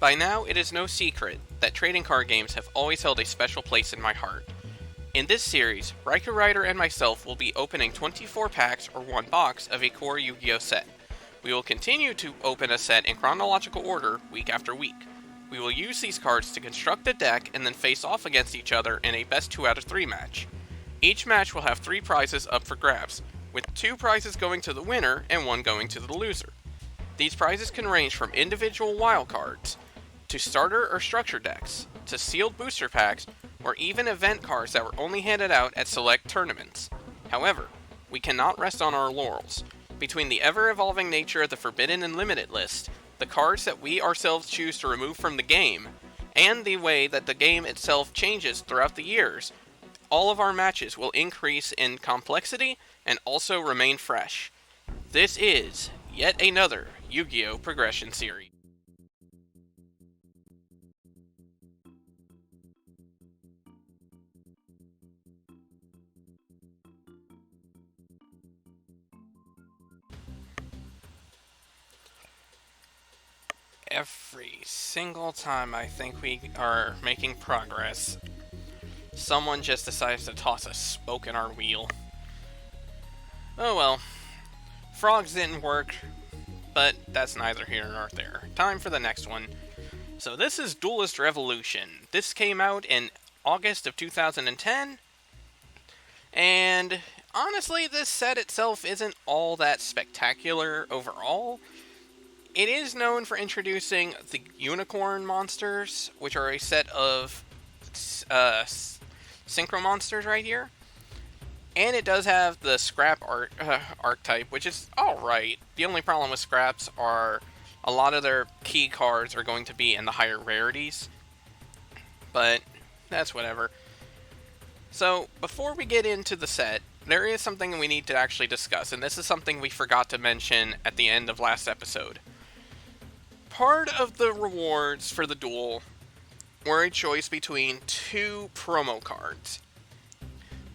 By now, it is no secret that trading card games have always held a special place in my heart. In this series, Raikourider and myself will be opening 24 packs or one box of a core Yu-Gi-Oh set. We will continue to open a set in chronological order week after week. We will use these cards to construct a deck and then face off against each other in a best 2 out of 3 match. Each match will have 3 prizes up for grabs, with 2 prizes going to the winner and 1 going to the loser. These prizes can range from individual wildcards, to starter or structure decks, to sealed booster packs, or even event cards that were only handed out at select tournaments. However, we cannot rest on our laurels. Between the ever-evolving nature of the Forbidden and Limited list, the cards that we ourselves choose to remove from the game, and the way that the game itself changes throughout the years, all of our matches will increase in complexity and also remain fresh. This is yet another Yu-Gi-Oh! Progression series. Every single time I think we are making progress, someone just decides to toss a spoke in our wheel. Oh well. Frogs didn't work, but that's neither here nor there. Time for the next one. So this is Duelist Revolution. This came out in August of 2010, and honestly, this set itself isn't all that spectacular overall. It is known for introducing the Unicorn Monsters, which are a set of Synchro Monsters right here. And it does have the Scrap archetype, which is alright. The only problem with Scraps are a lot of their key cards are going to be in the higher rarities. But that's whatever. So, before we get into the set, there is something we need to actually discuss, and this is something we forgot to mention at the end of last episode. Part of the rewards for the duel were a choice between 2 promo cards.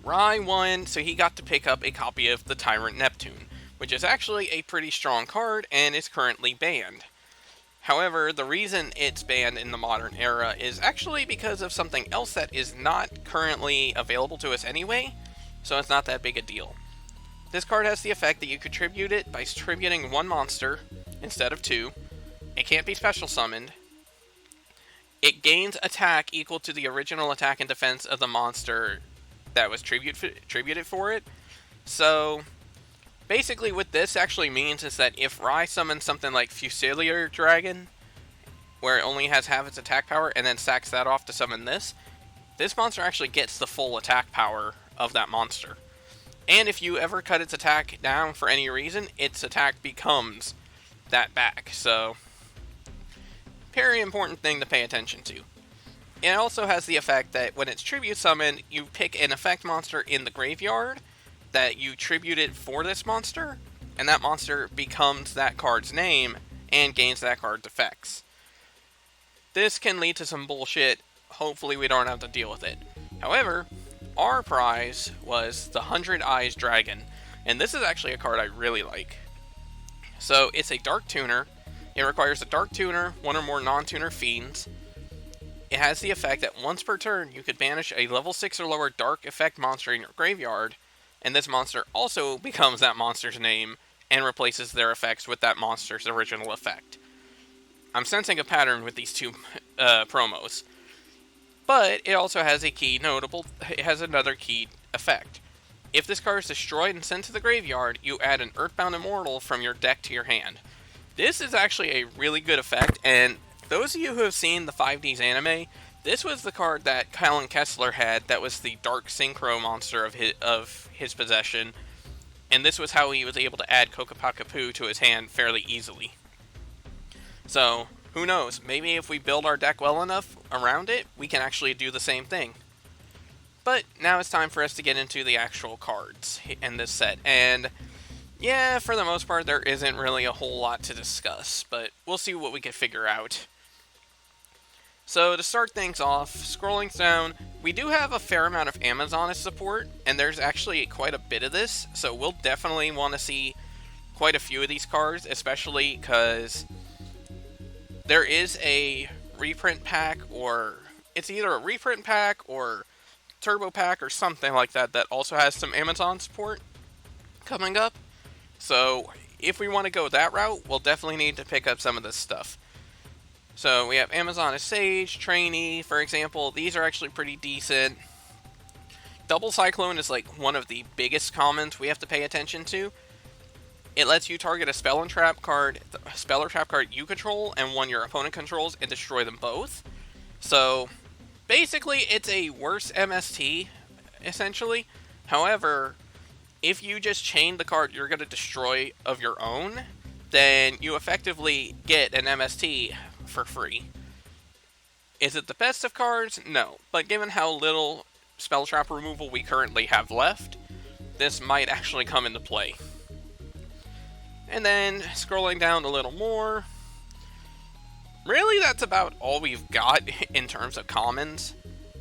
Rai won, so he got to pick up a copy of the Tyrant Neptune, which is actually a pretty strong card and is currently banned. However, the reason it's banned in the modern era is actually because of something else that is not currently available to us anyway, so it's not that big a deal. This card has the effect that you contribute it by tributing 1 monster instead of 2. It can't be special summoned. It gains attack equal to the original attack and defense of the monster that was tributed for it. So, basically what this actually means is that if Rai summons something like Fusilier Dragon, where it only has half its attack power, and then sacks that off to summon this monster actually gets the full attack power of that monster. And if you ever cut its attack down for any reason, its attack becomes that back. So, very important thing to pay attention to. It also has the effect that when it's tribute summoned, you pick an effect monster in the graveyard that you tributed for this monster, and that monster becomes that card's name and gains that card's effects. This can lead to some bullshit. Hopefully we don't have to deal with it. However, our prize was the 100 Eyes Dragon, and this is actually a card I really like. So it's a Dark Tuner. It requires a Dark Tuner, 1 or more non-tuner fiends. It has the effect that once per turn, you could banish a level 6 or lower dark effect monster in your graveyard, and this monster also becomes that monster's name and replaces their effects with that monster's original effect. I'm sensing a pattern with these 2 promos. But it also has it has another key effect. If this card is destroyed and sent to the graveyard, you add an Earthbound Immortal from your deck to your hand. This is actually a really good effect, and those of you who have seen the 5Ds anime, this was the card that Kylan Kessler had that was the Dark Synchro monster of his possession, and this was how he was able to add Kokopakapu to his hand fairly easily. So, who knows, maybe if we build our deck well enough around it, we can actually do the same thing. But now it's time for us to get into the actual cards in this set, and yeah, for the most part, there isn't really a whole lot to discuss, but we'll see what we can figure out. So to start things off, scrolling down, we do have a fair amount of Amazoness support, and there's actually quite a bit of this, so we'll definitely want to see quite a few of these cards, especially because there is a reprint pack, or it's either a reprint pack or turbo pack or something like that that also has some Amazon support coming up. So if we want to go that route, we'll definitely need to pick up some of this stuff. So we have Amazon Sage, Trainee, for example. These are actually pretty decent. Double Cyclone is like one of the biggest commons we have to pay attention to. It lets you target a spell or trap card you control and one your opponent controls and destroy them both. So basically it's a worse MST, essentially. However, if you just chain the card you're going to destroy of your own, then you effectively get an MST for free. Is it the best of cards? No. But given how little spell trap removal we currently have left, this might actually come into play. And then, scrolling down a little more, really that's about all we've got in terms of commons.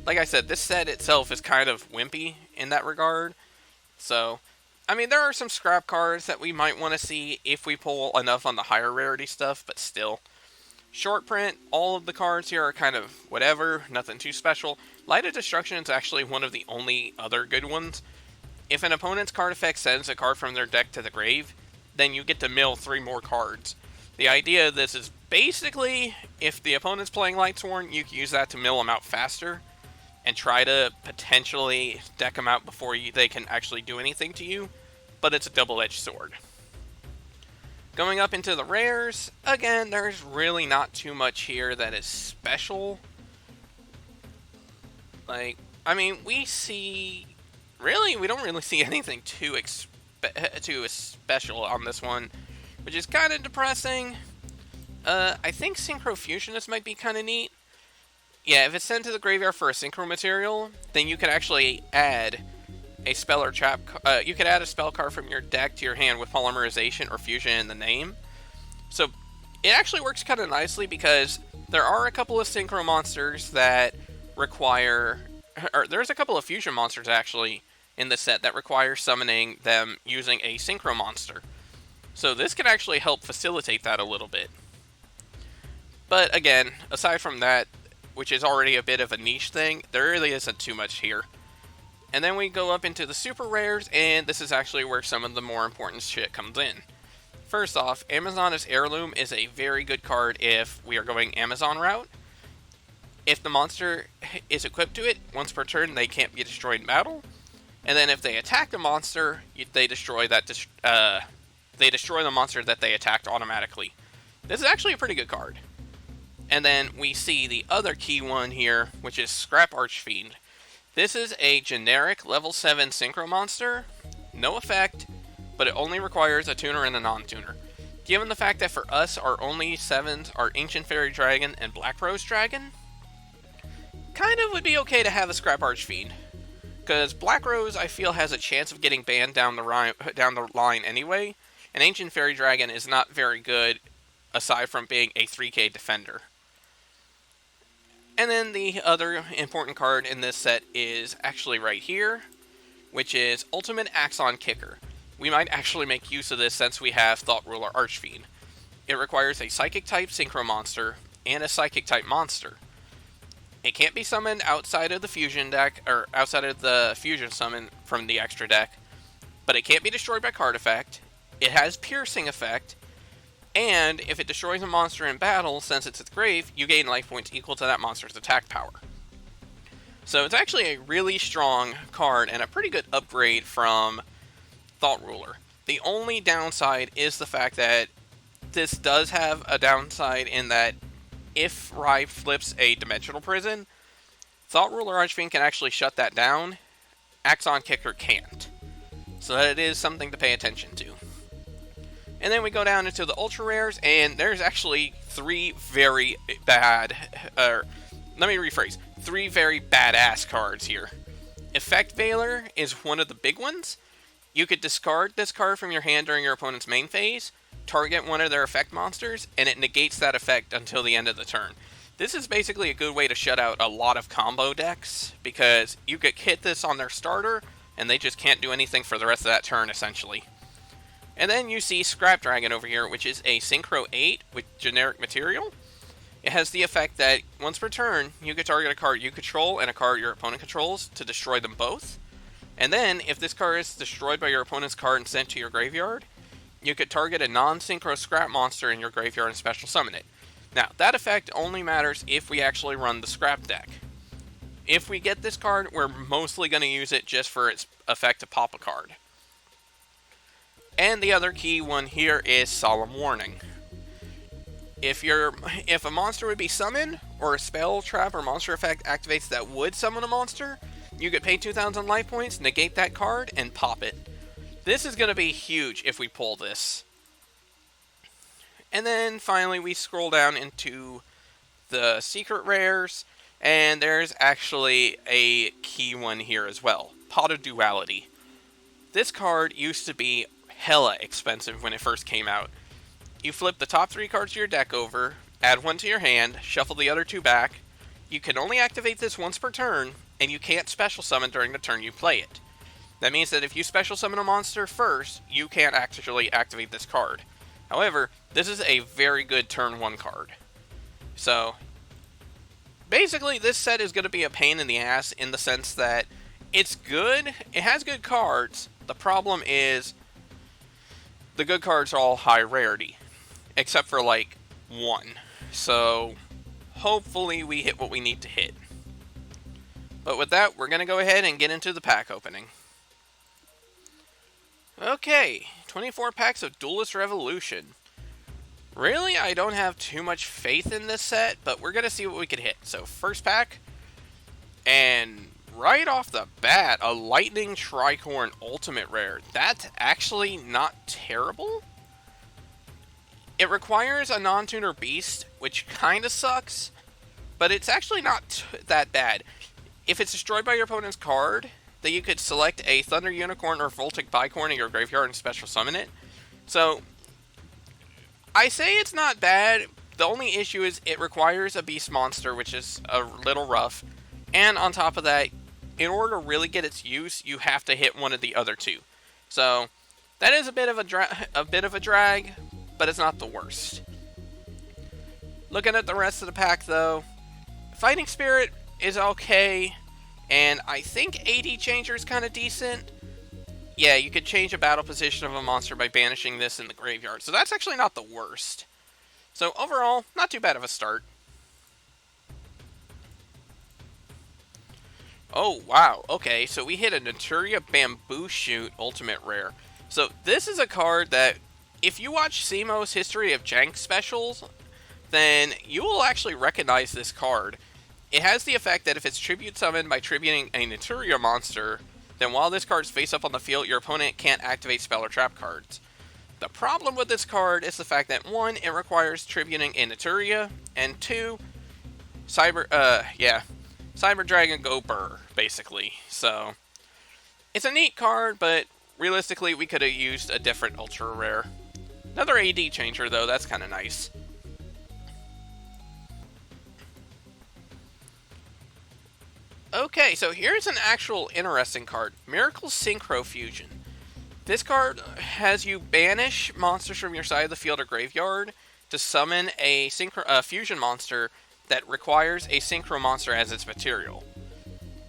Like I said, this set itself is kind of wimpy in that regard. So, I mean, there are some scrap cards that we might want to see if we pull enough on the higher rarity stuff, but still. Short print, all of the cards here are kind of whatever, nothing too special. Light of Destruction is actually one of the only other good ones. If an opponent's card effect sends a card from their deck to the grave, then you get to mill 3 more cards. The idea of this is basically, if the opponent's playing Lightsworn, you can use that to mill them out faster, and try to potentially deck them out before they can actually do anything to you, but it's a double-edged sword. Going up into the rares, again, there's really not too much here that is special. Like, I mean, we don't really see anything too special on this one, which is kind of depressing. I think Synchro Fusionist might be kind of neat. Yeah, if it's sent to the graveyard for a Synchro material, then you can actually add a spell or trap. You could add a spell card from your deck to your hand with Polymerization or Fusion in the name. So it actually works kind of nicely because there are a couple of Synchro monsters that require, or there's a couple of Fusion monsters actually in the set that require summoning them using a Synchro monster. So this can actually help facilitate that a little bit. But again, aside from that, which is already a bit of a niche thing, there really isn't too much here. And then we go up into the super rares, and this is actually where some of the more important shit comes in. First off, Amazoness Heirloom is a very good card if we are going Amazon route. If the monster is equipped to it, once per turn they can't be destroyed in battle. And then if they attack the monster, they destroy the monster that they attacked automatically. This is actually a pretty good card. And then we see the other key one here, which is Scrap Archfiend. This is a generic level 7 Synchro monster, no effect, but it only requires a tuner and a non-tuner. Given the fact that for us our only 7s are Ancient Fairy Dragon and Black Rose Dragon, kind of would be okay to have a Scrap Archfiend. Because Black Rose, I feel, has a chance of getting banned down the line anyway, and Ancient Fairy Dragon is not very good aside from being a 3k defender. And then the other important card in this set is actually right here, which is Ultimate Axon Kicker. We might actually make use of this since we have Thought Ruler Archfiend. It requires a Psychic type Synchro monster and a Psychic type monster. It can't be summoned outside of the fusion deck, or outside of the fusion summon from the extra deck, but it can't be destroyed by card effect. It has piercing effect, and if it destroys a monster in battle, since it's its grave, you gain life points equal to that monster's attack power. So it's actually a really strong card and a pretty good upgrade from Thought Ruler. The only downside is the fact that this does have a downside in that if Rai flips a Dimensional Prison, Thought Ruler Archfiend can actually shut that down. Axon Kicker can't. So that is something to pay attention to. And then we go down into the ultra rares, and there's actually 3 very bad, three very badass cards here. Effect Veiler is one of the big ones. You could discard this card from your hand during your opponent's main phase, target one of their effect monsters, and it negates that effect until the end of the turn. This is basically a good way to shut out a lot of combo decks, because you could hit this on their starter, and they just can't do anything for the rest of that turn, essentially. And then you see Scrap Dragon over here, which is a Synchro 8 with generic material. It has the effect that once per turn, you can target a card you control and a card your opponent controls to destroy them both. And then, if this card is destroyed by your opponent's card and sent to your graveyard, you could target a non-synchro scrap monster in your graveyard and special summon it. Now, that effect only matters if we actually run the scrap deck. If we get this card, we're mostly going to use it just for its effect to pop a card. And the other key one here is Solemn Warning. If a monster would be summoned, or a spell, trap, or monster effect activates that would summon a monster, you could pay 2,000 life points, negate that card, and pop it. This is going to be huge if we pull this. And then finally we scroll down into the secret rares, and there's actually a key one here as well. Pot of Duality. This card used to be hella expensive when it first came out. You flip the top 3 cards of your deck over, add one to your hand, shuffle the other 2 back. You can only activate this once per turn, and you can't special summon during the turn you play it. That means that if you special summon a monster first, you can't actually activate this card. However, this is a very good turn 1 card. So, basically this set is going to be a pain in the ass in the sense that it's good, it has good cards. The problem is the good cards are all high rarity, except for like 1. So, hopefully we hit what we need to hit. But with that, we're going to go ahead and get into the pack opening. Okay, 24 packs of Duelist Revolution. Really, I don't have too much faith in this set, but we're going to see what we can hit. So, first pack, and right off the bat, a Lightning Tricorn Ultimate Rare. That's actually not terrible. It requires a non-tuner beast, which kind of sucks, but it's actually not that bad. If it's destroyed by your opponent's card, then you could select a Thunder Unicorn or Voltic Bicorn in your graveyard and special summon it. So, I say it's not bad. The only issue is it requires a beast monster, which is a little rough. And on top of that, in order to really get its use, you have to hit one of the other 2. So, that is a bit of a drag, but it's not the worst. Looking at the rest of the pack, though, Fighting Spirit is okay, and I think AD Changer is kind of decent. Yeah, you could change a battle position of a monster by banishing this in the graveyard, so that's actually not the worst. So overall, not too bad of a start. Oh, wow, okay, so we hit a Naturia Bamboo Shoot Ultimate Rare. So this is a card that, if you watch Cimoooooooo's History of Jank specials, then you will actually recognize this card. It has the effect that if it's tribute summoned by tributing a Naturia monster, then while this card's face up on the field, your opponent can't activate spell or trap cards. The problem with this card is the fact that 1, it requires tributing a Naturia, and 2, Cyber Dragon Go Burr, basically. So, it's a neat card, but realistically, we could have used a different ultra rare. Another AD changer, though, that's kind of nice. Okay, so here's an actual interesting card. Miracle Synchro Fusion. This card has you banish monsters from your side of the field or graveyard to summon a fusion monster that requires a synchro monster as its material.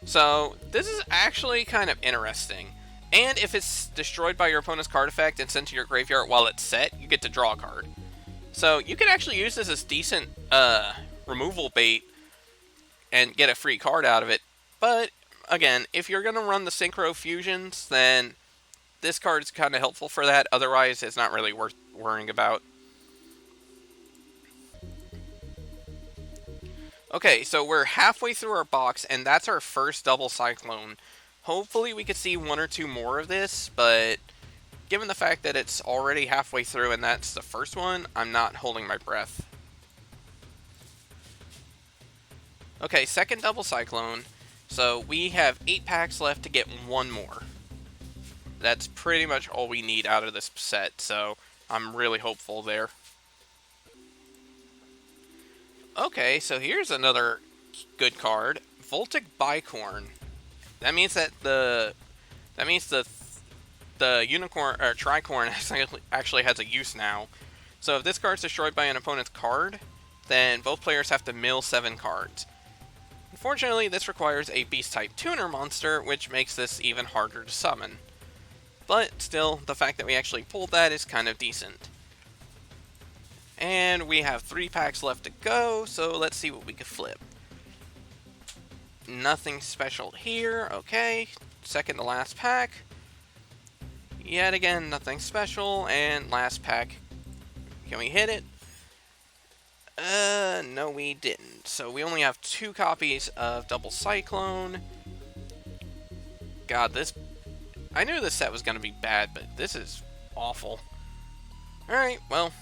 So, this is actually kind of interesting. And if it's destroyed by your opponent's card effect and sent to your graveyard while it's set, you get to draw a card. So, you can actually use this as decent removal bait and get a free card out of it. But, again, if you're going to run the Synchro Fusions, then this card is kind of helpful for that. Otherwise, it's not really worth worrying about. Okay, so we're halfway through our box, and that's our first double Cyclone. Hopefully we could see 1 or 2 more of this, but given the fact that it's already halfway through and that's the first one, I'm not holding my breath. Okay, second double Cyclone. So we have 8 packs left to get 1 more. That's pretty much all we need out of this set, so I'm really hopeful there. Okay, so here's another good card, Voltic Bicorn. That means that the unicorn or tricorn actually has a use now. So if this card's destroyed by an opponent's card, then both players have to mill 7 cards. Unfortunately, this requires a Beast-type Tuner monster, which makes this even harder to summon. But still, the fact that we actually pulled that is kind of decent. And we have 3 packs left to go, so let's see what we can flip. Nothing special here, okay. Second to last pack. Yet again, nothing special, and last pack. Can we hit it? No we didn't. So we only have 2 copies of Double Cyclone. God, this... I knew this set was going to be bad, but this is awful. Alright, well,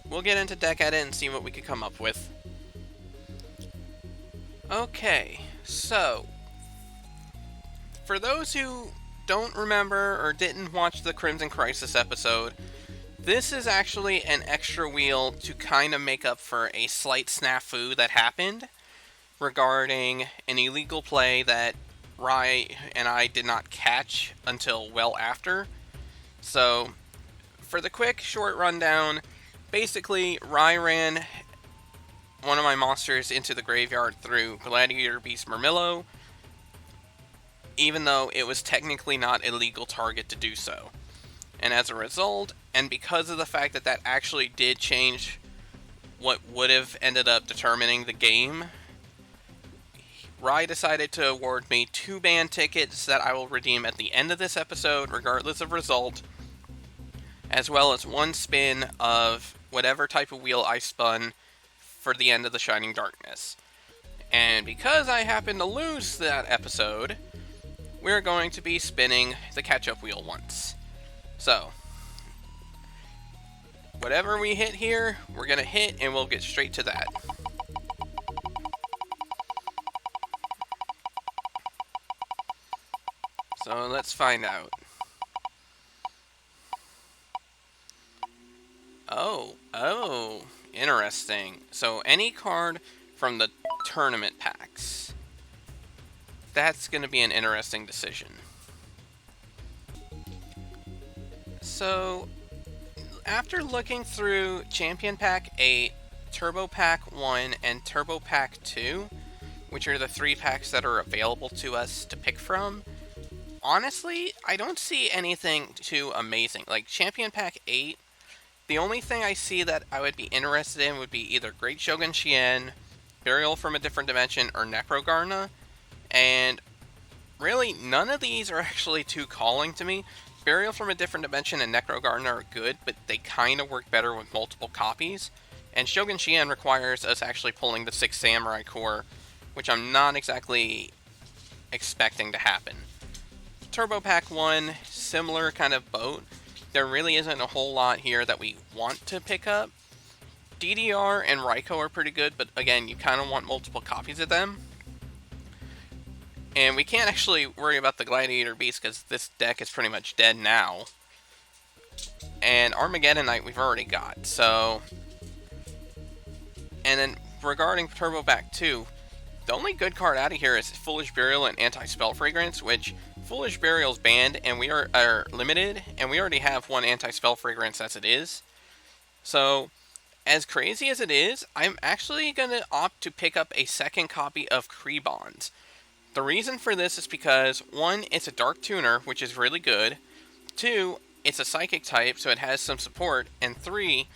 we'll get into deck edit and see what we could come up with. Okay, so... for those who don't remember or didn't watch the Crimson Crisis episode, this is actually an extra wheel to kind of make up for a slight snafu that happened regarding an illegal play that Rai and I did not catch until well after. So, for the quick, short rundown, basically, Rai ran one of my monsters into the graveyard through Gladiator Beast Murmillo, even though it was technically not a legal target to do so. And as a result, and because of the fact that that actually did change what would have ended up determining the game, Rai decided to award me 2 ban tickets that I will redeem at the end of this episode, regardless of result, as well as 1 spin of whatever type of wheel I spun for the end of the Shining Darkness. And because I happened to lose that episode, we're going to be spinning the catch-up wheel once. So, whatever we hit here, we're going to hit and we'll get straight to that. So let's find out. Oh, interesting. So any card from the tournament packs. That's going to be an interesting decision. So, after looking through Champion Pack 8, Turbo Pack 1, and Turbo Pack 2, which are the 3 packs that are available to us to pick from, honestly, I don't see anything too amazing. Like, Champion Pack 8, the only thing I see that I would be interested in would be either Great Shogun Shien, Burial from a Different Dimension, or Necrogarna, and really, none of these are actually too calling to me. Burial from a Different Dimension and Necrogarna are good, but they kind of work better with multiple copies. And Shogun Shien requires us actually pulling the 6 Samurai core, which I'm not exactly expecting to happen. Turbo Pack 1, similar kind of boat. There really isn't a whole lot here that we want to pick up. DDR and Raiko are pretty good, but again, you kind of want multiple copies of them. And we can't actually worry about the Gladiator Beast because this deck is pretty much dead now. And Armageddon Knight we've already got, so... And then regarding Turbo Pack 2, the only good card out of here is Foolish Burial and Anti-Spell Fragrance, which Foolish Burial's banned and we are limited, and we already have 1 Anti-Spell Fragrance as it is. So, as crazy as it is, I'm actually going to opt to pick up a second copy of Krebons. The reason for this is because, 1, it's a Dark Tuner, which is really good. 2, it's a Psychic type, so it has some support. And 3,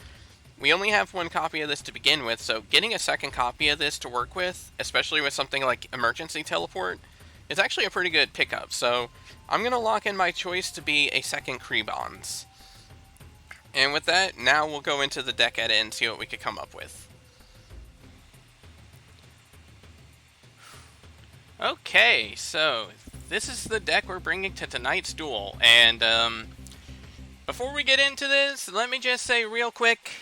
we only have 1 copy of this to begin with, so getting a second copy of this to work with, especially with something like Emergency Teleport, is actually a pretty good pickup. So I'm going to lock in my choice to be a second Krebons. And with that, now we'll go into the deck edit and see what we could come up with. Okay, so this is the deck we're bringing to tonight's duel, and before we get into this, let me just say real quick,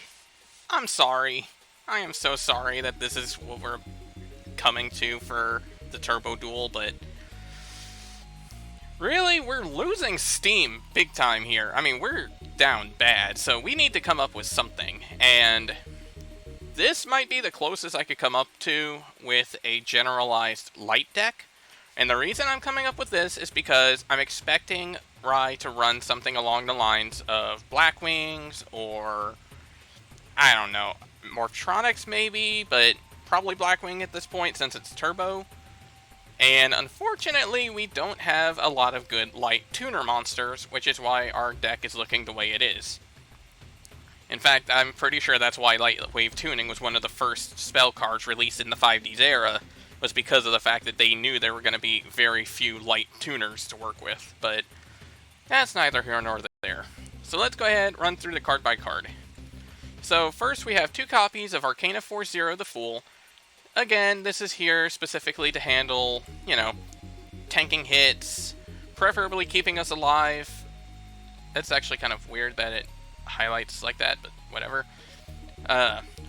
I'm sorry. I am so sorry that this is what we're coming to for the Turbo Duel, but really, we're losing steam big time here. I mean, we're down bad, so we need to come up with something, and this might be the closest I could come up to with a generalized light deck. And the reason I'm coming up with this is because I'm expecting Rai to run something along the lines of Black Wings, or I don't know, Morptronics maybe, but probably Blackwing at this point since it's turbo. And unfortunately, we don't have a lot of good light tuner monsters, which is why our deck is looking the way it is. In fact, I'm pretty sure that's why Light Wave Tuning was one of the first spell cards released in the 5Ds era, was because of the fact that they knew there were going to be very few light tuners to work with, but that's neither here nor there. So let's go ahead and run through the card by card. So first we have 2 copies of Arcana Force Zero the Fool. Again, this is here specifically to handle, tanking hits, preferably keeping us alive. It's actually kind of weird that it highlights like that, but whatever.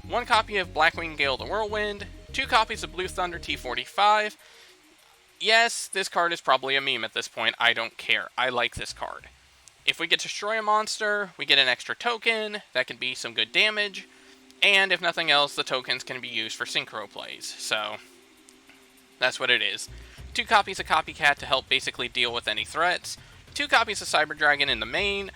1 copy of Blackwing Gale the Whirlwind, 2 copies of Blue Thunder T45. Yes, this card is probably a meme at this point, I don't care, I like this card. If we get to destroy a monster, we get an extra token, that can be some good damage, and if nothing else, the tokens can be used for synchro plays, so that's what it is. 2 copies of Copycat to help basically deal with any threats, 2 copies of Cyber Dragon in the main.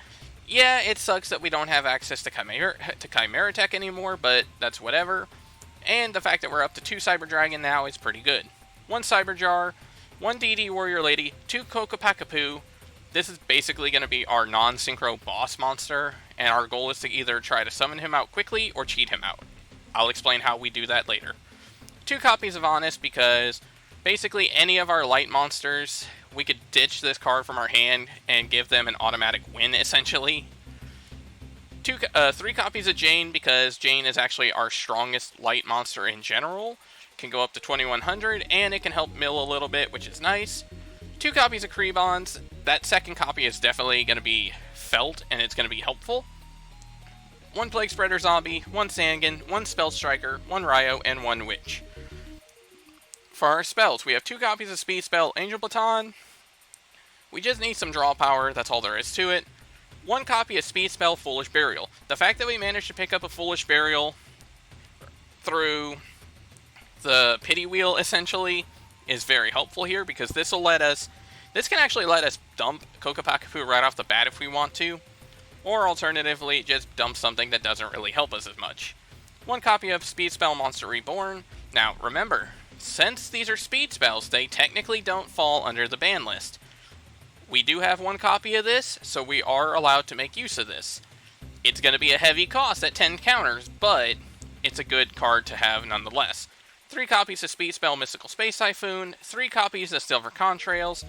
Yeah, it sucks that we don't have access to Chimera Tech anymore, but that's whatever. And the fact that we're up to 2 Cyber Dragon now is pretty good. 1 Cyber Jar, 1 DD Warrior Lady, 2 Kokopakapoo. This is basically going to be our non-synchro boss monster, and our goal is to either try to summon him out quickly or cheat him out. I'll explain how we do that later. 2 copies of Honest, because basically any of our light monsters, we could ditch this card from our hand and give them an automatic win, essentially. 3 copies of Jane, because Jane is actually our strongest light monster in general. Can go up to 2100, and it can help mill a little bit, which is nice. 2 copies of Krebons. That second copy is definitely going to be felt, and it's going to be helpful. 1 Plague Spreader Zombie, 1 Sangan, 1 Spell Striker, 1 Ryo, and 1 Witch. For our spells, we have 2 copies of Speed Spell Angel Baton. We just need some draw power, that's all there is to it. 1 copy of Speed Spell Foolish Burial. The fact that we managed to pick up a Foolish Burial through the Pity Wheel, essentially, is very helpful here, because this can actually let us dump Kokopakapoo right off the bat if we want to, or alternatively, just dump something that doesn't really help us as much. 1 copy of Speed Spell Monster Reborn. Now, remember, since these are speed spells, they technically don't fall under the ban list. We do have 1 copy of this, so we are allowed to make use of this. It's going to be a heavy cost at 10 counters, but it's a good card to have nonetheless. 3 copies of Speed Spell Mystical Space Typhoon, 3 copies of Silver Contrails.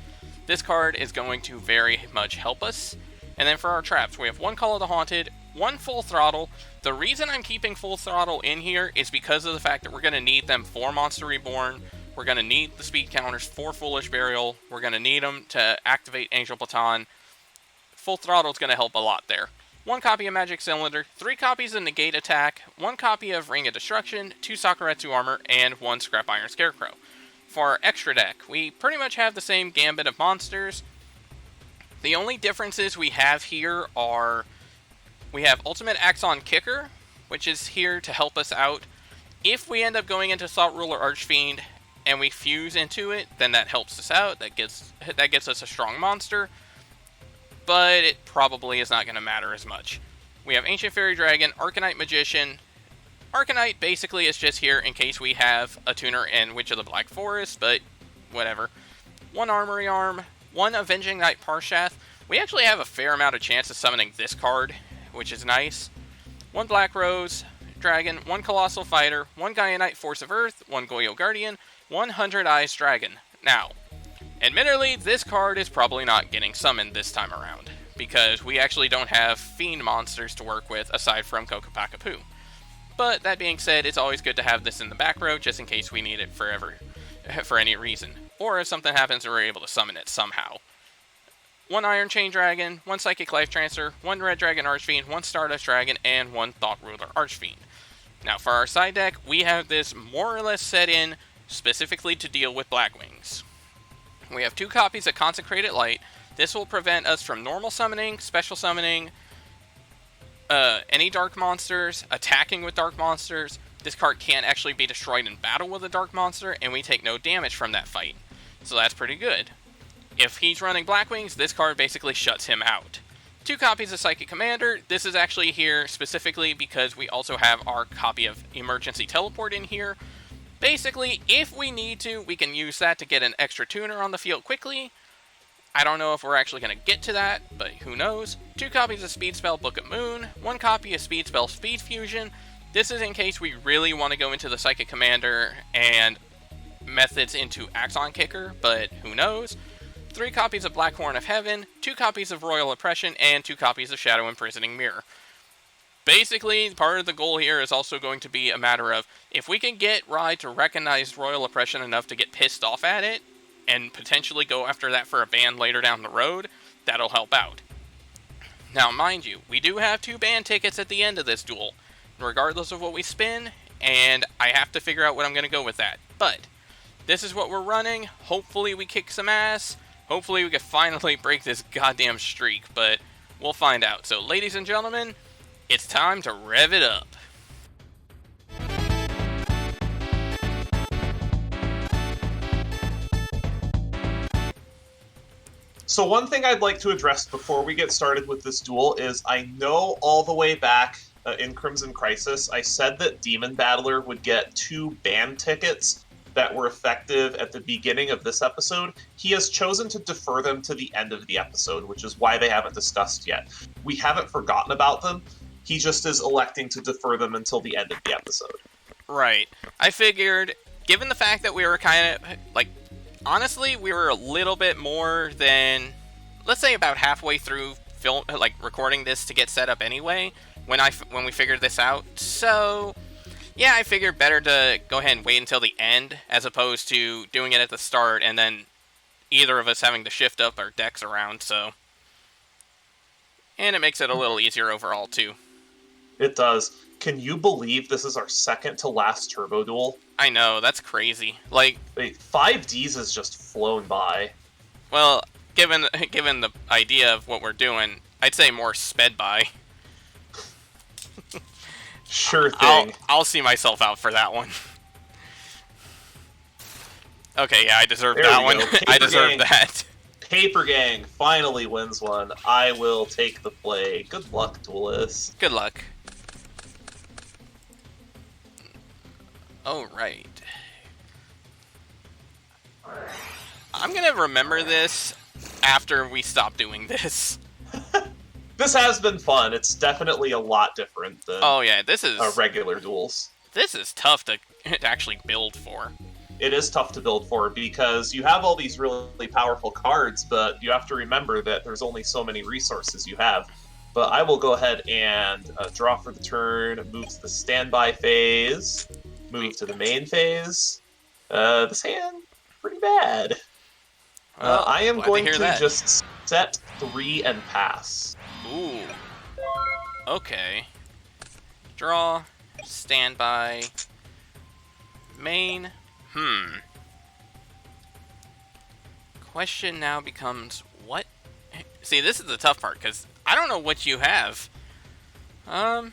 This card is going to very much help us. And then for our traps, we have 1 Call of the Haunted, 1 Full Throttle. The reason I'm keeping Full Throttle in here is because of the fact that we're going to need them for Monster Reborn. We're going to need the speed counters for Foolish Burial. We're going to need them to activate Angel Baton. Full Throttle is going to help a lot there. 1 copy of Magic Cylinder, 3 copies of Negate Attack, 1 copy of Ring of Destruction, 2 Sakuretsu Armor, and 1 Scrap Iron Scarecrow. For our extra deck, we pretty much have the same gambit of monsters. The only differences we have here are, we have Ultimate Axon Kicker, which is here to help us out. If we end up going into Thought Ruler Archfiend and we fuse into it, then that helps us out. That gets us a strong monster, but it probably is not going to matter as much. We have Ancient Fairy Dragon, Arcanite Magician. Arcanite basically is just here in case we have a tuner in Witch of the Black Forest, but whatever. 1 Armory Arm, 1 Avenging Knight Parshath. We actually have a fair amount of chance of summoning this card, which is nice. 1 Black Rose Dragon, 1 Colossal Fighter, 1 Gaianite Force of Earth, 1 Goyo Guardian, 1 Hundred Eyes Dragon. Now, admittedly, this card is probably not getting summoned this time around, because we actually don't have Fiend monsters to work with aside from Kokopakapoo. But that being said, it's always good to have this in the back row just in case we need it for any reason. Or if something happens and we're able to summon it somehow. 1 Iron Chain Dragon, 1 Psychic Life Transfer, 1 Red Dragon Archfiend, 1 Stardust Dragon, and 1 Thought Ruler Archfiend. Now for our side deck, we have this more or less set in specifically to deal with Blackwings. We have 2 copies of Consecrated Light. This will prevent us from normal summoning, special summoning, any dark monsters, attacking with dark monsters. This card can't actually be destroyed in battle with a dark monster, and we take no damage from that fight. So that's pretty good. If he's running Blackwings, this card basically shuts him out. 2 copies of Psychic Commander. This is actually here specifically because we also have our copy of Emergency Teleport in here. Basically, if we need to, we can use that to get an extra tuner on the field quickly. I don't know if we're actually going to get to that, but who knows. 2 copies of Speed Spell Book of Moon, 1 copy of Speed Spell Speed Fusion. This is in case we really want to go into the Psychic Commander and methods into Axon Kicker, but who knows. 3 copies of Black Horn of Heaven, 2 copies of Royal Oppression, and 2 copies of Shadow Imprisoning Mirror. Basically, part of the goal here is also going to be a matter of, if we can get Rye to recognize Royal Oppression enough to get pissed off at it, and potentially go after that for a ban later down the road, that'll help out. Now, mind you, we do have 2 ban tickets at the end of this duel, regardless of what we spin, and I have to figure out what I'm going to go with that. But, this is what we're running. Hopefully we kick some ass. Hopefully we can finally break this goddamn streak, but we'll find out. So, ladies and gentlemen, it's time to rev it up. So one thing I'd like to address before we get started with this duel is I know all the way back in Crimson Crisis, I said that Demon Battler would get 2 ban tickets that were effective at the beginning of this episode. He has chosen to defer them to the end of the episode, which is why they haven't discussed yet. We haven't forgotten about them. He just is electing to defer them until the end of the episode. Right. I figured, given the fact that we were kind of, like, honestly, we were a little bit more than, let's say about halfway through recording this to get set up anyway, when we figured this out. So, yeah, I figured better to go ahead and wait until the end, as opposed to doing it at the start and then either of us having to shift up our decks around, so. And it makes it a little easier overall, too. It does. Can you believe this is our second to last Turbo Duel? I know, that's crazy. Like, wait, 5Ds has just flown by. Well, given the idea of what we're doing, I'd say more sped by. Sure thing. I'll see myself out for that one. Okay, yeah, I deserve there that one. I Gang. deserve that. Paper Gang finally wins one. I will take the play. Good luck, Duelist. Good luck. Oh, right. I'm gonna remember this after we stop doing this. This has been fun. It's definitely a lot different than this is regular duels. This is tough to actually build for. It is tough to build for because you have all these really powerful cards, but you have to remember that there's only so many resources you have. But I will go ahead and draw for the turn, move to the standby phase, move to the main phase. This hand, pretty bad. I am going to just set 3 and pass. Ooh. Okay. Draw, standby, main. Question now becomes, what? See, this is the tough part, because I don't know what you have. I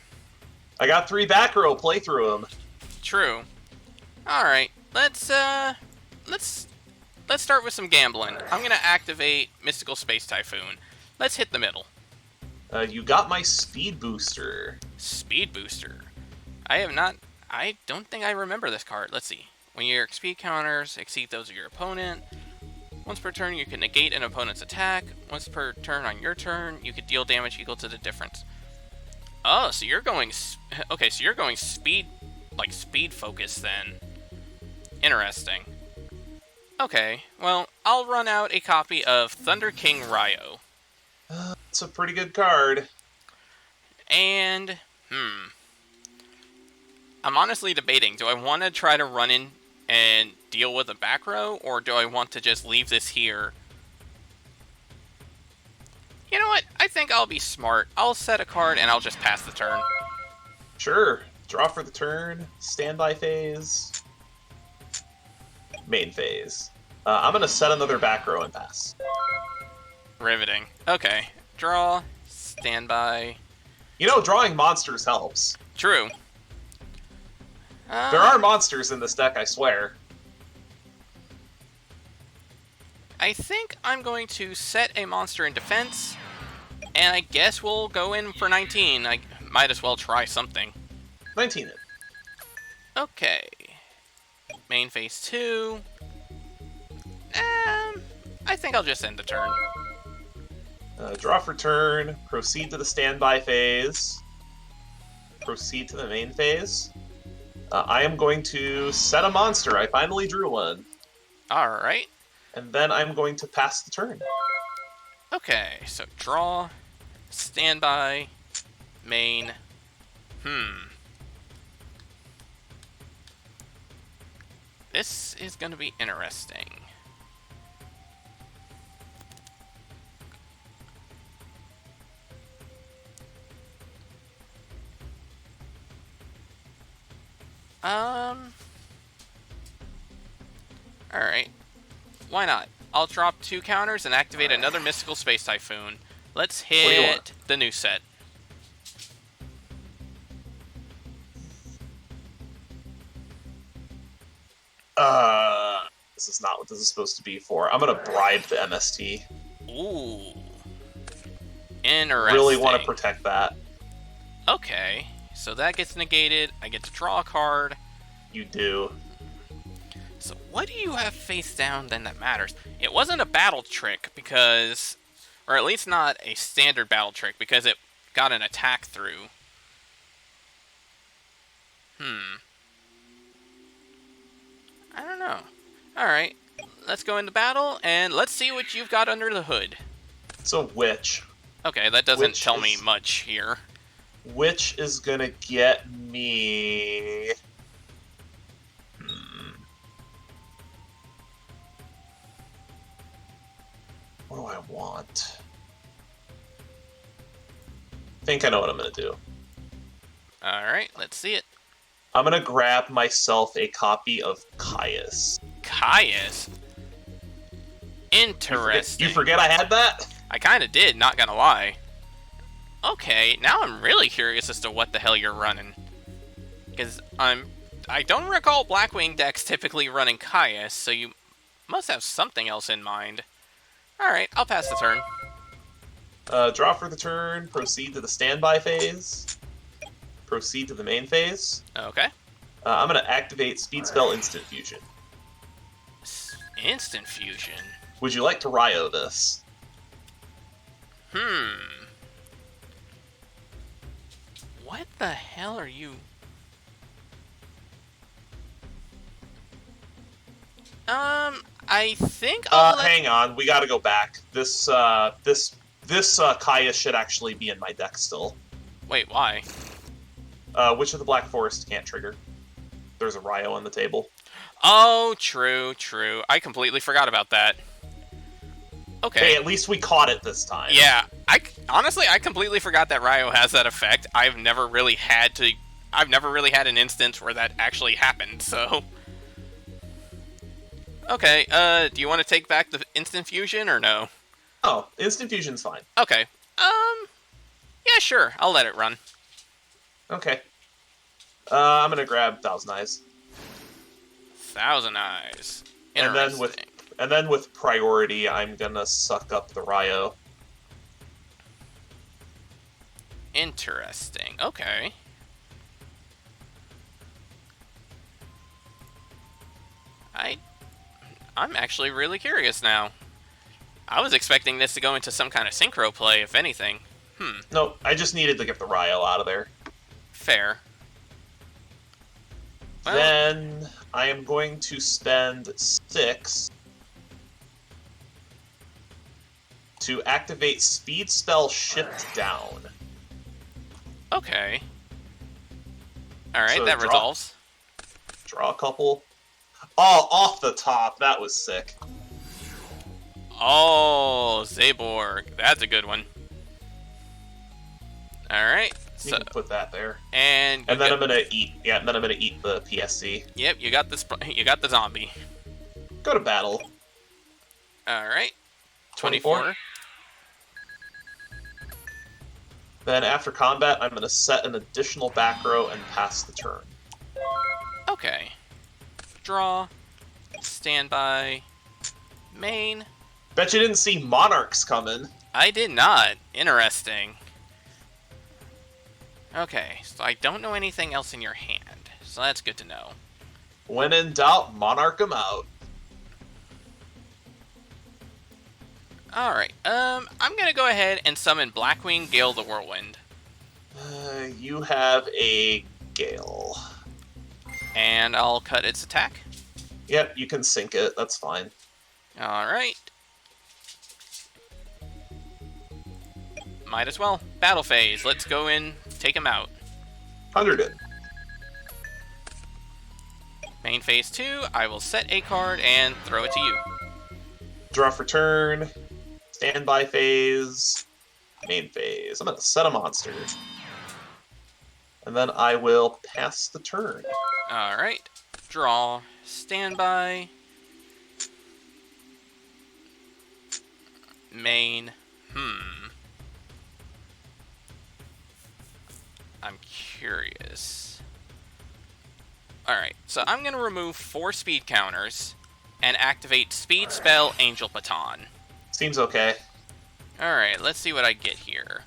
got 3 back row, play through them. True. Alright, let's start with some gambling. I'm gonna activate Mystical Space Typhoon. Let's hit the middle. You got my speed booster. Speed booster. I don't think I remember this card. Let's see. When your speed counters exceed those of your opponent, once per turn you can negate an opponent's attack. Once per turn on your turn, you can deal damage equal to the difference. Oh, so you're going... Okay, so you're going speed... Like, speed focus, then. Interesting. Okay, well, I'll run out a copy of Thunder King Ryo. It's a pretty good card. And... I'm honestly debating. Do I want to try to run in and deal with a back row, or do I want to just leave this here? You know what? I think I'll be smart. I'll set a card and I'll just pass the turn. Sure. Draw for the turn, standby phase, main phase. I'm going to set another back row and pass. Riveting. Okay. Draw, standby. You know, drawing monsters helps. True. There are monsters in this deck, I swear. I think I'm going to set a monster in defense And I guess we'll go in for 19. I might as well try something. 19 in. Okay. Main phase 2. I think I'll just end the turn. Draw for turn. Proceed to the standby phase. Proceed to the main phase. I am going to set a monster. I finally drew one. Alright. And then I'm going to pass the turn. Okay, so draw, standby, main. This is going to be interesting. Alright. Why not? I'll drop 2 counters and activate another Mystical Space Typhoon. Let's hit the new set. This is not what this is supposed to be for. I'm gonna bribe the MST. Ooh. Interesting. Really want to protect that. Okay. So that gets negated. I get to draw a card. You do. So what do you have face down then that matters? It wasn't a battle trick because... Or at least not a standard battle trick because it got an attack through. I don't know. Alright. Let's go into battle and let's see what you've got under the hood. It's a witch. Okay, that doesn't tell me much here. Witch is gonna get me... What do I want? I think I know what I'm gonna do. Alright, let's see it. I'm gonna grab myself a copy of Caius. Caius? Interesting. You forget I had that? I kinda did, not gonna lie. Okay, now I'm really curious as to what the hell you're running. Because I don't recall Blackwing decks typically running Caius, so you must have something else in mind. Alright, I'll pass the turn. Draw for the turn, proceed to the standby phase, proceed to the main phase. Okay. I'm going to activate Speed Spell Instant Fusion. Instant Fusion? Would you like to Ryo this? What the hell are you... I think hang on, we gotta go back. This Caius should actually be in my deck still. Wait, why? Witch of the Black Forest can't trigger. There's a Ryo on the table. Oh, true, true. I completely forgot about that. Okay. Hey, at least we caught it this time. Yeah, honestly, I completely forgot that Ryo has that effect. I've never really had an instance where that actually happened, so... Okay, do you want to take back the Instant Fusion, or no? Oh, Instant Fusion's fine. Okay. Yeah, sure. I'll let it run. Okay. I'm gonna grab Thousand Eyes. Thousand Eyes. And then with priority, I'm gonna suck up the Ryo. Interesting. Okay. I'm actually really curious now. I was expecting this to go into some kind of synchro play, if anything. No, I just needed to get the Ryo out of there. Fair. Well, then I am going to spend 6 to activate Speed Spell Shift Down. Okay. Alright, So that resolves. Draw a couple. Oh, off the top. That was sick. Oh, Zaborg. That's a good one. Alright. You can put that there. And then I'm gonna eat. Yeah, and then I'm gonna eat the PSC. Yep, you got this. You got the zombie. Go to battle. All right. 24. Then after combat, I'm gonna set an additional back row and pass the turn. Okay. Draw. Standby. Main. Bet you didn't see Monarchs coming. I did not. Interesting. Okay, so I don't know anything else in your hand, so that's good to know. When in doubt, monarch 'em out. Alright, I'm gonna go ahead and summon Blackwing Gale the Whirlwind. You have a Gale. And I'll cut its attack. Yep, you can sink it. That's fine. Alright. Might as well. Battle phase. Let's go in, take him out. 100 it. Main phase 2, I will set a card and throw it to you. Draw for turn. Standby phase. Main phase. I'm going to set a monster. And then I will pass the turn. Alright. Draw. Standby. Main. I'm curious. Alright, so I'm going to remove 4 speed counters and activate Speed Spell Angel Baton. Seems okay. Alright, let's see what I get here.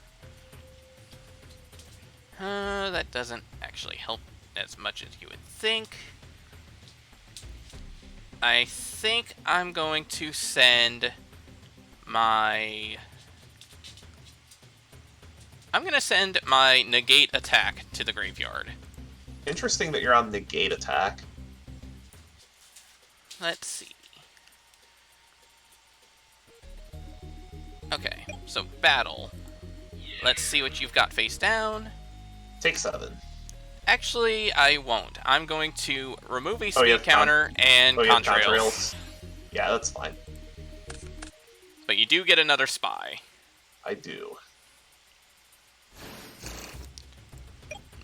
That doesn't actually help as much as you would think. I think I'm going to send my... I'm going to send my Negate Attack to the graveyard. Interesting that you're on negate attack. Let's see. Okay, so battle. Let's see what you've got face down. Take 7. Actually, I won't. I'm going to remove a speed counter and contrails. Yeah, that's fine. But you do get another spy. I do.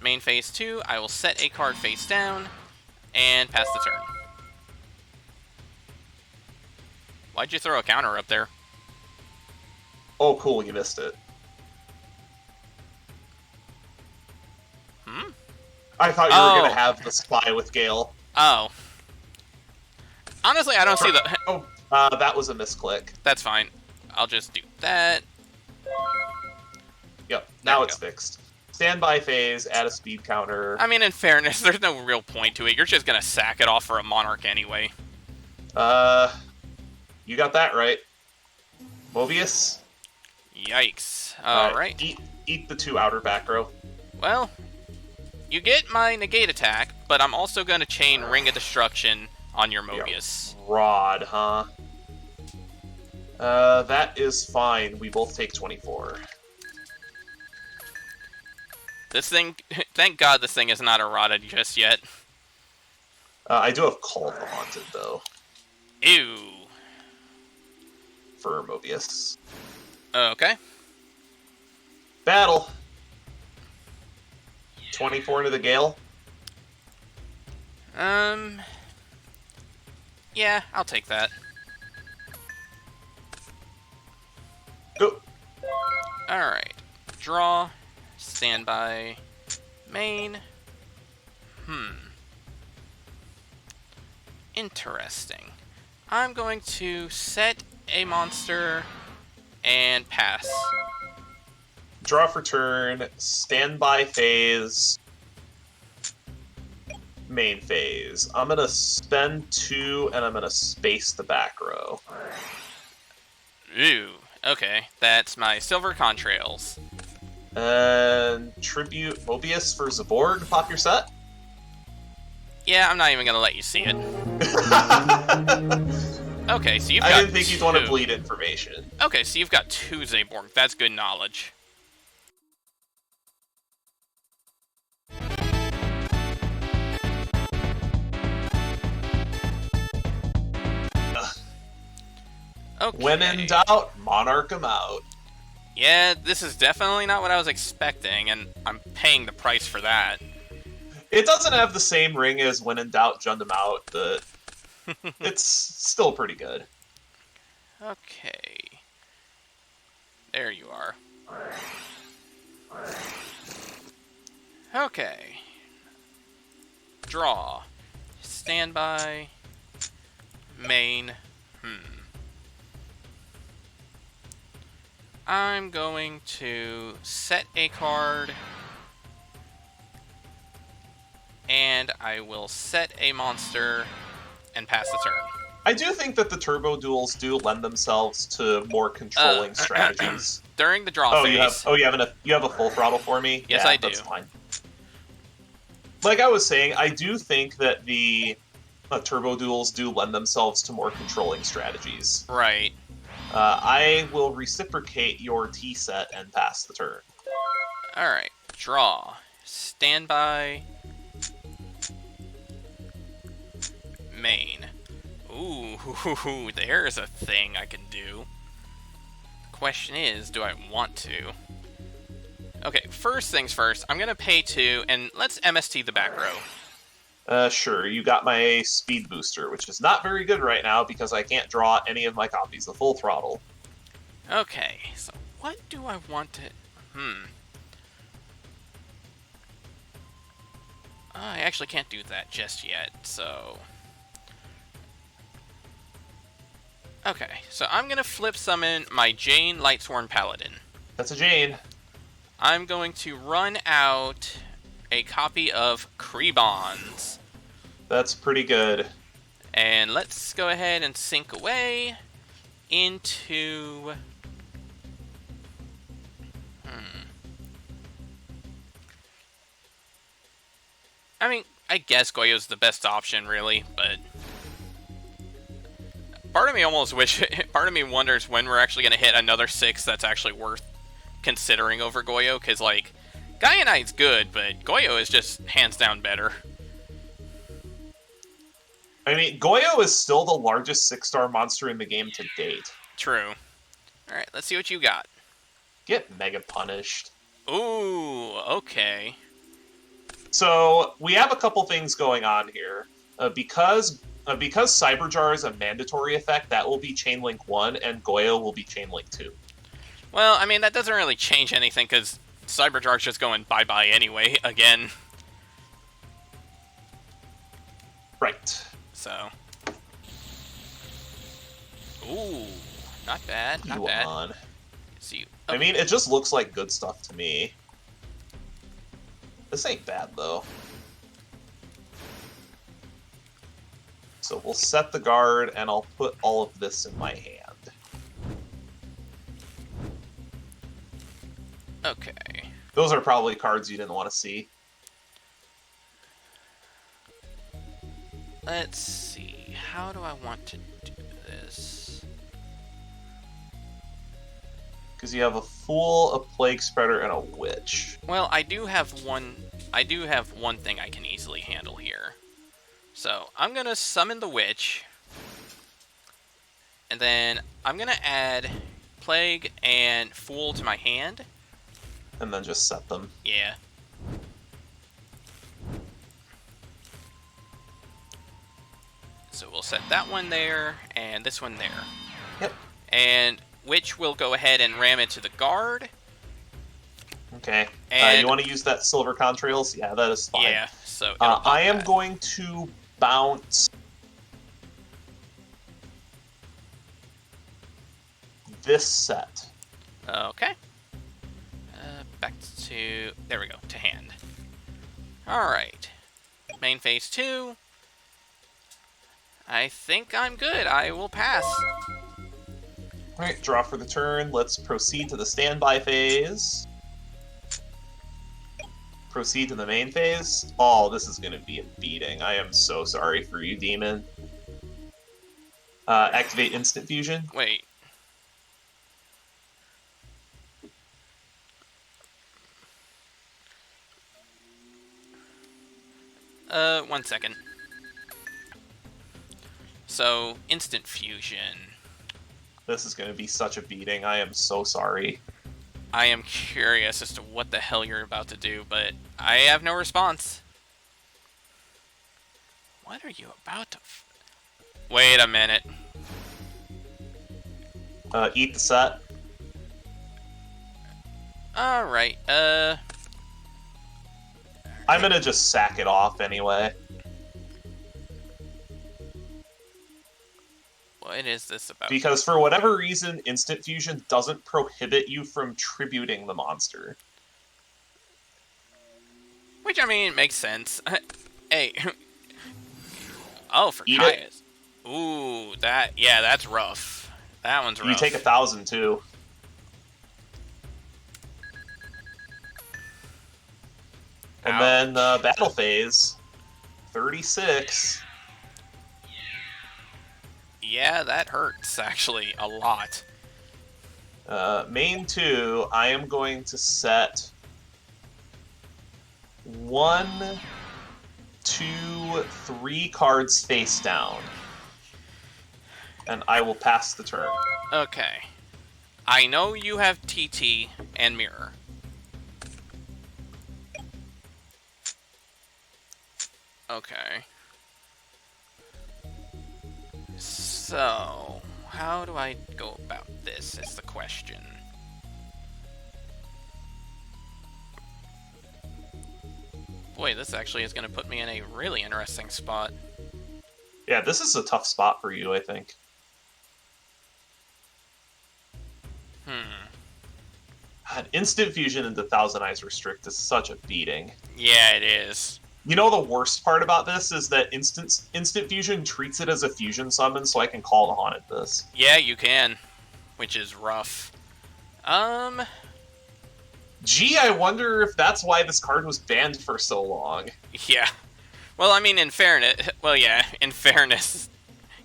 Main phase 2, I will set a card face down and pass the turn. Why'd you throw a counter up there? Oh, cool, you missed it. I thought you were going to have the spy with Gale. Oh. Honestly, I don't see the... Oh, that was a misclick. That's fine. I'll just do that. Yep, now it's fixed. Standby phase, add a speed counter. I mean, in fairness, there's no real point to it. You're just going to sack it off for a Monarch anyway. You got that right. Mobius? Yikes. Alright. Eat the 2 outer back row. Well, you get my negate attack, but I'm also going to chain Ring of Destruction on your Mobius. Yeah, rod, huh? That is fine. We both take 24. This thing, thank God this thing is not eroded just yet. I do have Call of the Haunted, though. Ew. For Mobius. Okay. Battle. 24 into the Gale. Yeah, I'll take that. Go. Alright. Draw. Standby. Main. Interesting. I'm going to set a monster and pass. Draw for turn, standby phase, main phase. I'm going to spend 2, and I'm going to space the back row. Ooh, okay. That's my Silver Contrails. And Tribute Mobius for Zaborg, pop your set. Yeah, I'm not even going to let you see it. Okay, so you've got I didn't think you'd want to bleed information. Okay, so you've got 2 Zaborg. That's good knowledge. Okay. When in doubt, monarch 'em out. Yeah, this is definitely not what I was expecting, and I'm paying the price for that. It doesn't have the same ring as when in doubt, jund 'em out, but it's still pretty good. Okay. There you are. Okay. Draw. Standby. Main. I'm going to set a card, and I will set a monster and pass the turn. I do think that the turbo duels do lend themselves to more controlling strategies. During the draw Oh, phase. you have a full throttle for me? Yes, yeah, I do. That's fine. Like I was saying, I do think that the turbo duels do lend themselves to more controlling strategies. Right. I will reciprocate your T set and pass the turn. Alright. Draw. Standby. Main. Ooh, there's a thing I can do. Question is, do I want to? Okay, first things first, I'm gonna pay 2, and let's MST the back row. Sure, you got my speed booster, which is not very good right now because I can't draw any of my copies of full throttle. Okay, so what do I want to... I actually can't do that just yet, so... Okay, so I'm gonna flip summon my Jane Lightsworn Paladin. That's a Jane. I'm going to run out a copy of Krebons. That's pretty good. And let's go ahead and sync away into... I mean, I guess Goyo's the best option, really, but... Part of me wonders when we're actually going to hit another 6 that's actually worth considering over Goyo, because, like, Gaia Knight's good, but Goyo is just hands down better. I mean, Goyo is still the largest 6-star monster in the game to date. True. Alright, let's see what you got. Get mega punished. Ooh, okay. So, we have a couple things going on here. Because Cyberjar is a mandatory effect, that will be Chainlink 1, and Goyo will be Chainlink 2. Well, I mean, that doesn't really change anything, because Cyberjar's just going bye-bye anyway, again. Right. So. Ooh, not bad, not bad. On. See, I mean, it just looks like good stuff to me. This ain't bad, though. So we'll set the guard, and I'll put all of this in my hand. Okay. Those are probably cards you didn't want to see. Let's see. How do I want to do this? Because you have a Fool, a Plague Spreader, and a Witch. Well, I do have one thing I can easily handle here. So, I'm going to summon the Witch. And then I'm going to add Plague and Fool to my hand. And then just set them. Yeah. So we'll set that one there, and this one there. Yep. And Witch will go ahead and ram into the guard. Okay. And you want to use that Silver Contrails? Yeah, that is fine. Yeah, so I am going to bounce this set. Okay. Back to... There we go, to hand. Alright. Main phase 2. I think I'm good. I will pass. Alright, draw for the turn. Let's proceed to the standby phase. Proceed to the main phase. Oh, this is going to be a beating. I am so sorry for you, Demon. Activate Instant Fusion. Wait. One second. So, Instant Fusion. This is going to be such a beating. I am so sorry. I am curious as to what the hell you're about to do, but I have no response. What are you about to... Wait a minute. Eat the set. Alright, I'm going to just sack it off anyway. What is this about? Because for whatever reason, Instant Fusion doesn't prohibit you from tributing the monster. Which, I mean, makes sense. Hey. Oh, for Eat it. Kaya's. Ooh, yeah, that's rough. That one's rough. You take 1,000 too. And Ouch. then battle phase, 36. Yeah, that hurts, actually, a lot. Main 2, I am going to set 1, 2, 3 cards face down. And I will pass the turn. Okay. I know you have TT and Mirror. Okay. So, how do I go about this is the question. Boy, this actually is going to put me in a really interesting spot. Yeah, this is a tough spot for you, I think. God, Instant Fusion into Thousand Eyes Restrict is such a beating. Yeah, it is. You know the worst part about this is that Instant Fusion treats it as a fusion summon, so I can call the Haunted this. Yeah, you can, which is rough. Gee, I wonder if that's why this card was banned for so long. Yeah. Well, I mean, in fairness,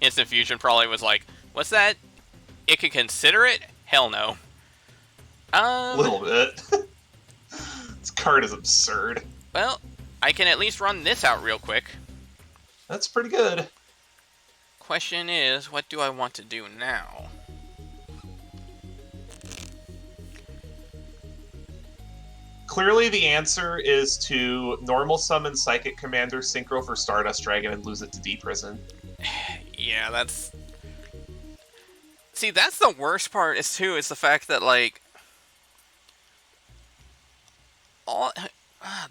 Instant Fusion probably was like, what's that? It could consider it? Hell no. A little bit. This card is absurd. Well, I can at least run this out real quick. That's pretty good. Question is, what do I want to do now? Clearly the answer is to normal summon Psychic Commander, Synchro for Stardust Dragon, and lose it to D Prison. Yeah, that's... See, that's the worst part, is the fact that, like...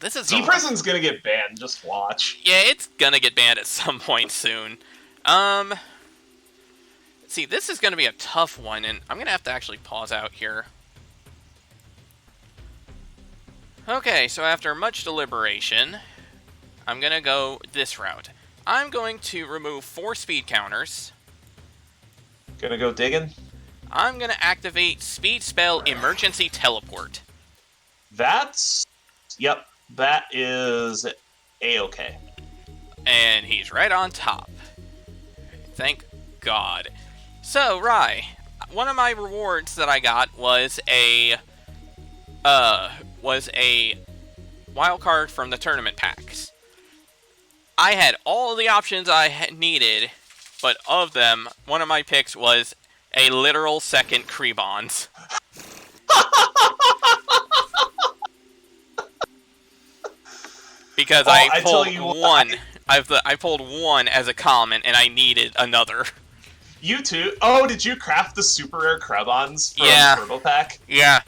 This is... D Prison's gonna get banned, just watch. Yeah, it's gonna get banned at some point soon. See, this is gonna be a tough one, and I'm gonna have to actually pause out here. Okay, so after much deliberation, I'm gonna go this route. I'm going to remove 4 speed counters. Gonna go digging? I'm gonna activate Speed Spell Emergency Teleport. That's... Yep, that is A-okay. And he's right on top. Thank God. So, Rai, one of my rewards that I got was a wild card from the tournament packs. I had all the options I needed, but of them, one of my picks was a literal second Krebons. Because I pulled one. I pulled one as a common, and I needed another. You too? Oh, did you craft the super rare Krebons from Turbo Pack? Yeah.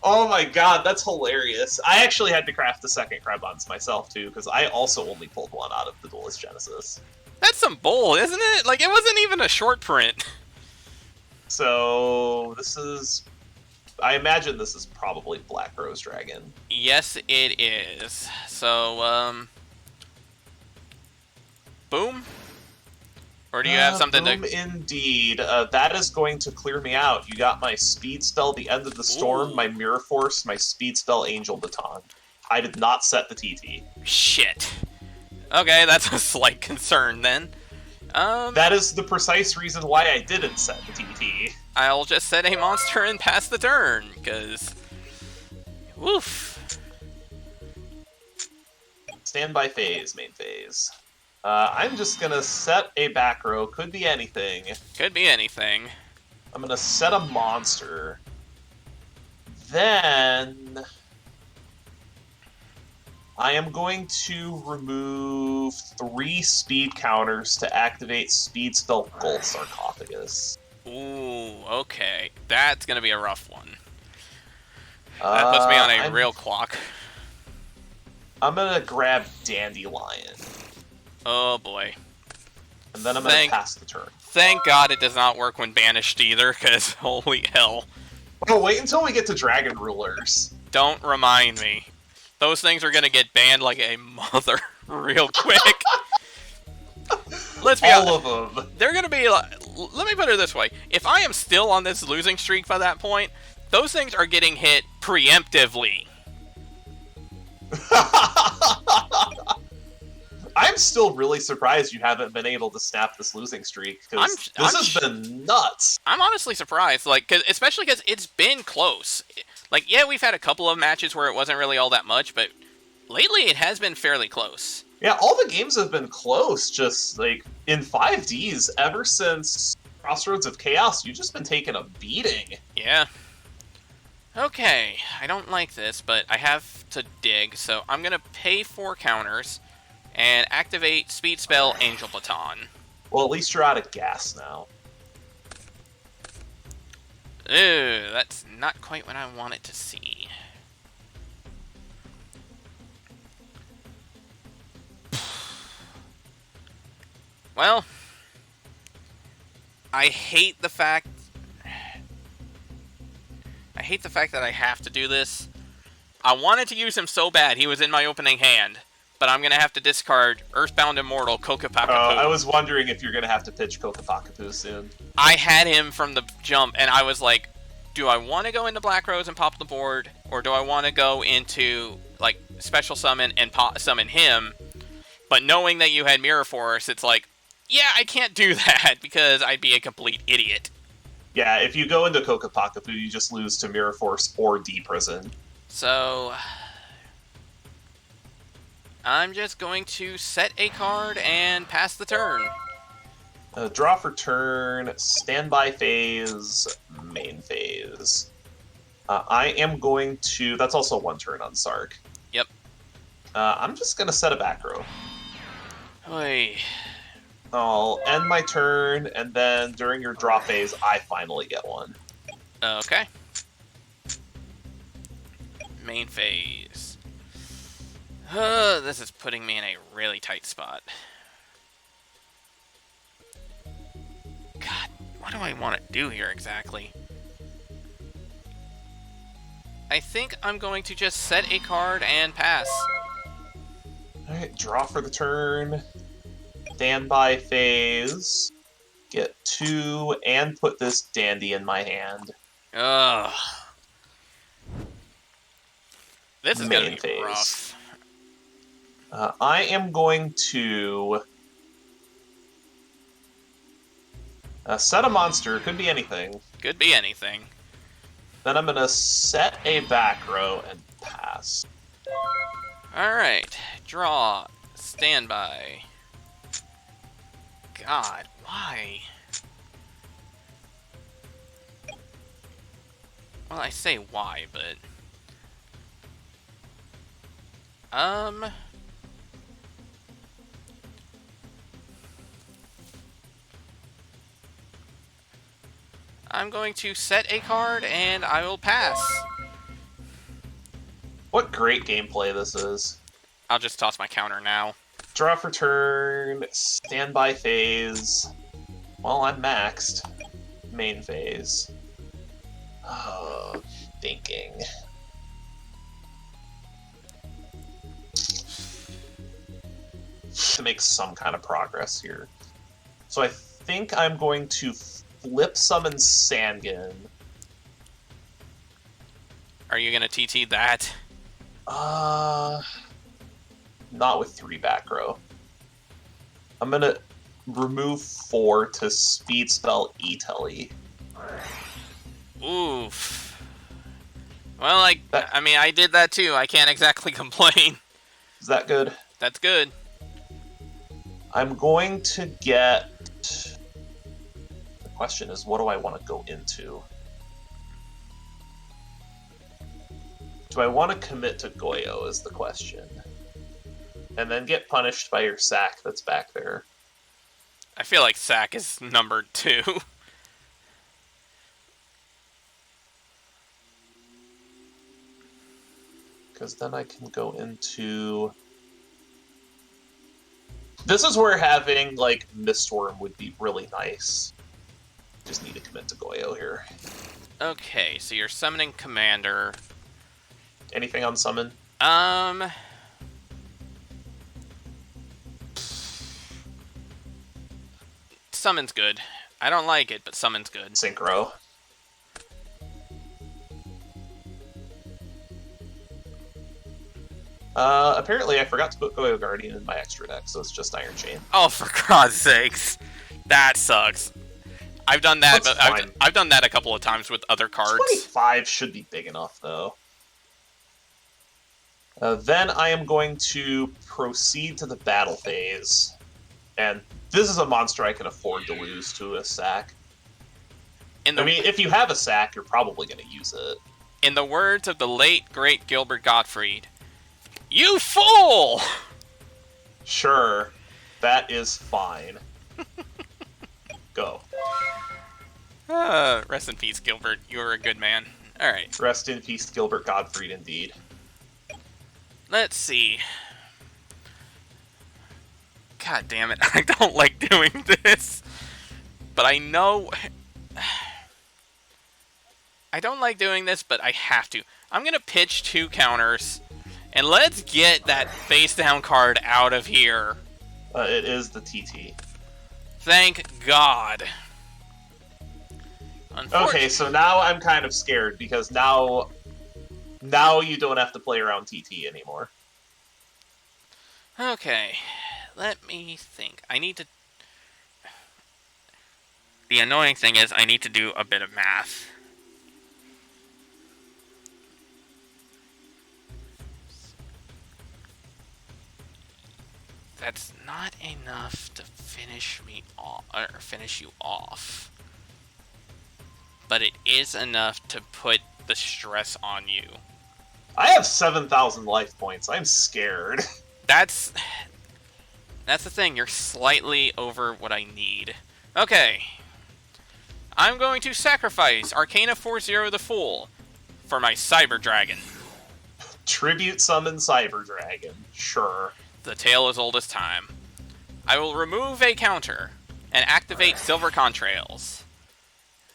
Oh my god, that's hilarious. I actually had to craft the second Krebons myself too, because I also only pulled one out of the Duelist Genesis. That's some bull, isn't it? Like, it wasn't even a short print. So, this is... I imagine this is probably Black Rose Dragon. Yes, it is. So, boom? Or do you have something boom to... Indeed. That is going to clear me out. You got my Speed Spell, The End of the Storm, Ooh. my Mirror Force, my Speed Spell, Angel Baton. I did not set the TT. Shit. Okay, that's a slight concern then. That is the precise reason why I didn't set the TT. I'll just set a monster and pass the turn, because... Woof. Standby phase, main phase. I'm just gonna set a back row, could be anything. Could be anything. I'm gonna set a monster. Then... I am going to remove 3 speed counters to activate Speed Spell Gold Sarcophagus. Ooh, okay. That's gonna be a rough one. That puts me on a real clock. I'm gonna grab Dandelion. Oh boy. And then I'm going to pass the turn. Thank God it does not work when banished either, because holy hell. Oh, wait until we get to Dragon Rulers. Don't remind me. Those things are going to get banned like a mother real quick. Let's be honest. All of them. They're going to be like, let me put it this way. If I am still on this losing streak by that point, those things are getting hit preemptively. I'm still really surprised you haven't been able to snap this losing streak, because this has been nuts. I'm honestly surprised, like, especially because it's been close. Like, yeah, we've had a couple of matches where it wasn't really all that much, but lately it has been fairly close. Yeah, all the games have been close, just, like, in 5Ds, ever since Crossroads of Chaos, you've just been taking a beating. Yeah. Okay, I don't like this, but I have to dig, so I'm gonna pay 4 counters and activate Speed Spell Angel Baton. Well, at least you're out of gas now. Ew, that's not quite what I wanted to see. Well, I hate the fact that I have to do this. I wanted to use him so bad. He was in my opening hand. But I'm going to have to discard Earthbound Immortal Kokopakapu. I was wondering if you're going to have to pitch Kokopakapu soon. I had him from the jump, and I was like, do I want to go into Black Rose and pop the board? Or do I want to go into, like, Special Summon and summon him? But knowing that you had Mirror Force, it's like, yeah, I can't do that, because I'd be a complete idiot. Yeah, if you go into Kokopakapu, you just lose to Mirror Force or D-Prison. So I'm just going to set a card and pass the turn. Draw for turn, standby phase, main phase. I am going to... That's also one turn on Sark. Yep. I'm just going to set a back row. Oy. I'll end my turn, and then during your draw phase, I finally get one. Okay. Main phase. This is putting me in a really tight spot. God, what do I want to do here exactly? I think I'm going to just set a card and pass. Alright, draw for the turn. Standby phase. Get 2, and put this dandy in my hand. Ugh. This is going to be phase. rough. I am going to set a monster. Could be anything. Could be anything. Then I'm going to set a back row and pass. Alright. Draw. Standby. God, why? Well, I say why, but... I'm going to set a card, and I will pass. What great gameplay this is. I'll just toss my counter now. Draw for turn, standby phase. Well, I'm maxed. Main phase. Oh, thinking. To make some kind of progress here. So I think I'm going to flip summon Sangan. Are you gonna TT that? Not with 3 back row. I'm gonna remove 4 to speed spell E-Telly. Oof. Well, I mean, I did that too. I can't exactly complain. Is that good? That's good. I'm going to get... The question is, what do I want to go into? Do I want to commit to Goyo is the question. And then get punished by your sack that's back there. I feel like sack is number 2. Because then I can go into... This is where having, like, Mistworm would be really nice. Just need to commit to Goyo here. Okay, so you're summoning Commander. Anything on summon? Summon's good. I don't like it, but summon's good. Synchro. Apparently I forgot to put Goyo Guardian in my extra deck, so it's just Iron Chain. Oh, for God's sakes. That sucks. I've done that, That's but fine. I've done that a couple of times with other cards. 25 should be big enough, though. Then I am going to proceed to the battle phase. And this is a monster I can afford to lose to a sack. I mean, if you have a sack, you're probably going to use it. In the words of the late, great Gilbert Gottfried, you fool! Sure, that is fine. Go. Rest in peace, Gilbert. You were a good man. Alright. Rest in peace, Gilbert Gottfried, indeed. Let's see. God damn it, I don't like doing this. But I know... I don't like doing this, but I have to. I'm gonna pitch 2 counters, and let's get that face-down card out of here. It is the TT. Thank God. Okay, so now I'm kind of scared, because now you don't have to play around TT anymore. Okay, let me think. I need to... The annoying thing is I need to do a bit of math. That's not enough to finish me off, or finish you off. But it is enough to put the stress on you. I have 7,000 life points. I'm scared. That's the thing. You're slightly over what I need. Okay. I'm going to sacrifice Arcana 4-0 the Fool for my Cyber Dragon. Tribute summon Cyber Dragon. Sure. The tale as old as time. I will remove a counter and activate Silver Contrails.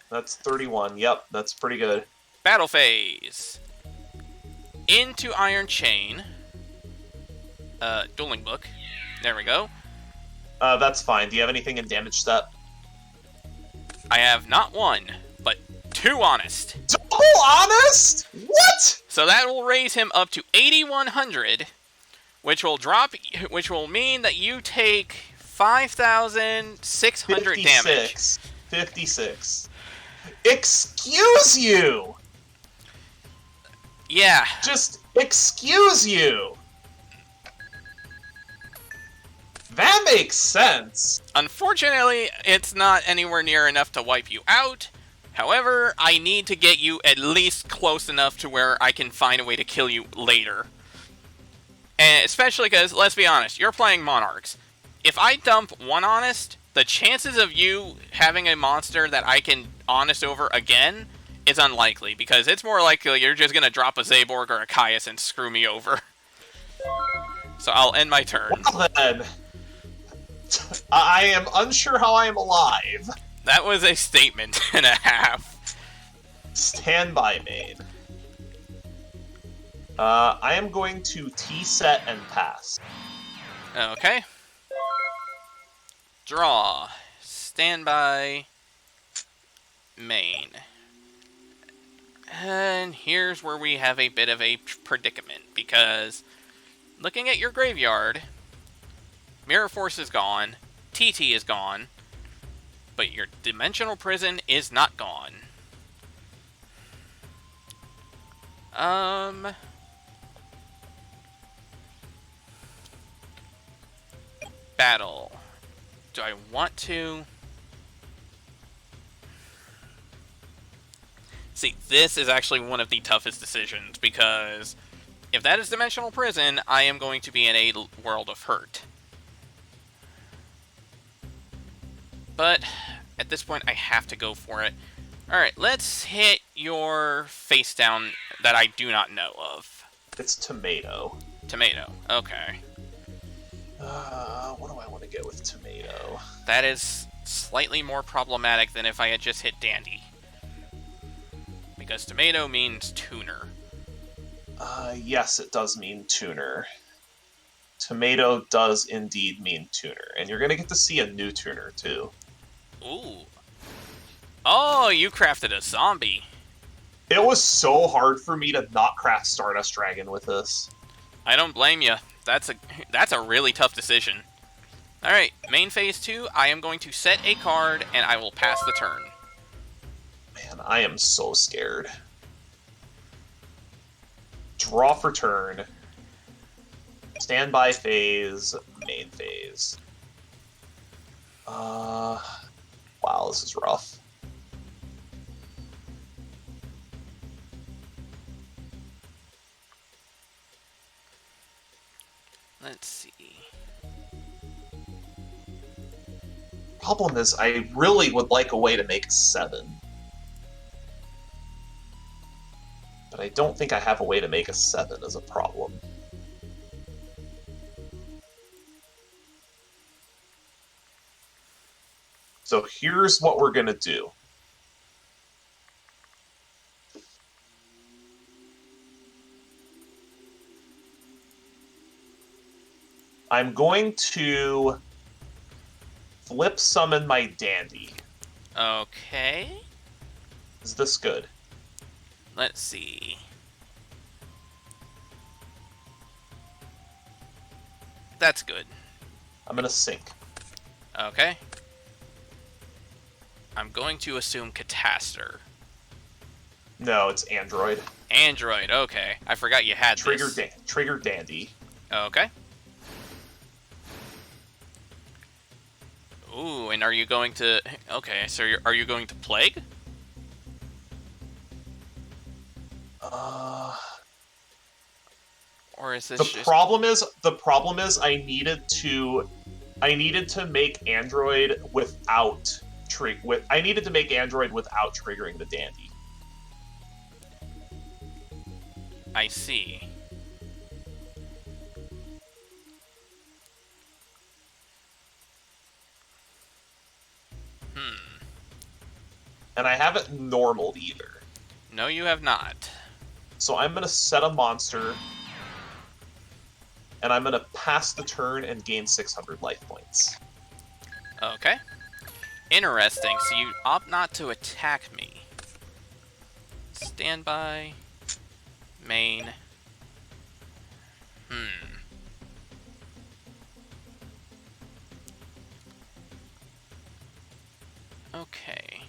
That's 31. Yep, that's pretty good. Battle phase. Into Iron Chain. Dueling Book. There we go. That's fine. Do you have anything in damage step? I have not 1, but 2 Honest. Double Honest? What? So that will raise him up to 8,100, which will mean that you take 5,600 damage. 56. Excuse you! Yeah. Just excuse you! That makes sense. Unfortunately, it's not anywhere near enough to wipe you out. However, I need to get you at least close enough to where I can find a way to kill you later. And especially because, let's be honest, you're playing Monarchs. If I dump 1 Honest, the chances of you having a monster that I can Honest over again is unlikely, because it's more likely you're just going to drop a Zaborg or a Caius and screw me over. So I'll end my turn. Well then, I am unsure how I am alive. That was a statement and a half. Stand by, main. I am going to T-set and pass. Okay. Draw. Standby. Main. And here's where we have a bit of a predicament, because looking at your graveyard, Mirror Force is gone, TT is gone, but your Dimensional Prison is not gone. Battle. Do I want to... See, this is actually one of the toughest decisions, because if that is Dimensional Prison, I am going to be in a world of hurt. But at this point, I have to go for it. Alright, let's hit your face down that I do not know of. It's Tomato. Tomato, okay. What do I want get with Tomato. That is slightly more problematic than if I had just hit Dandy. Because Tomato means tuner. Yes, it does mean tuner. Tomato does indeed mean tuner. And you're going to get to see a new tuner, too. Ooh. Oh, you crafted a zombie. It was so hard for me to not craft Stardust Dragon with this. I don't blame you. That's a really tough decision. Alright, main phase 2, I am going to set a card, and I will pass the turn. Man, I am so scared. Draw for turn. Standby phase, main phase. Wow, this is rough. Let's see. Problem is, I really would like a way to make a 7. But I don't think I have a way to make a 7 as a problem. So here's what we're going to do. I'm going to flip summon my Dandy. Okay. Is this good? Let's see. That's good. I'm going to sink. Okay. I'm going to assume Cataster. No, it's Android. Android, okay. I forgot you had this. Trigger Dandy. Okay. Ooh, and are you going to... Okay, so are you going to Plague? Or is this the problem is I needed to make Android without triggering the Dandy. I see. And I haven't normaled either. No, you have not. So I'm going to set a monster, and I'm going to pass the turn and gain 600 life points. Okay. Interesting. So you opt not to attack me. Standby. Main. Okay.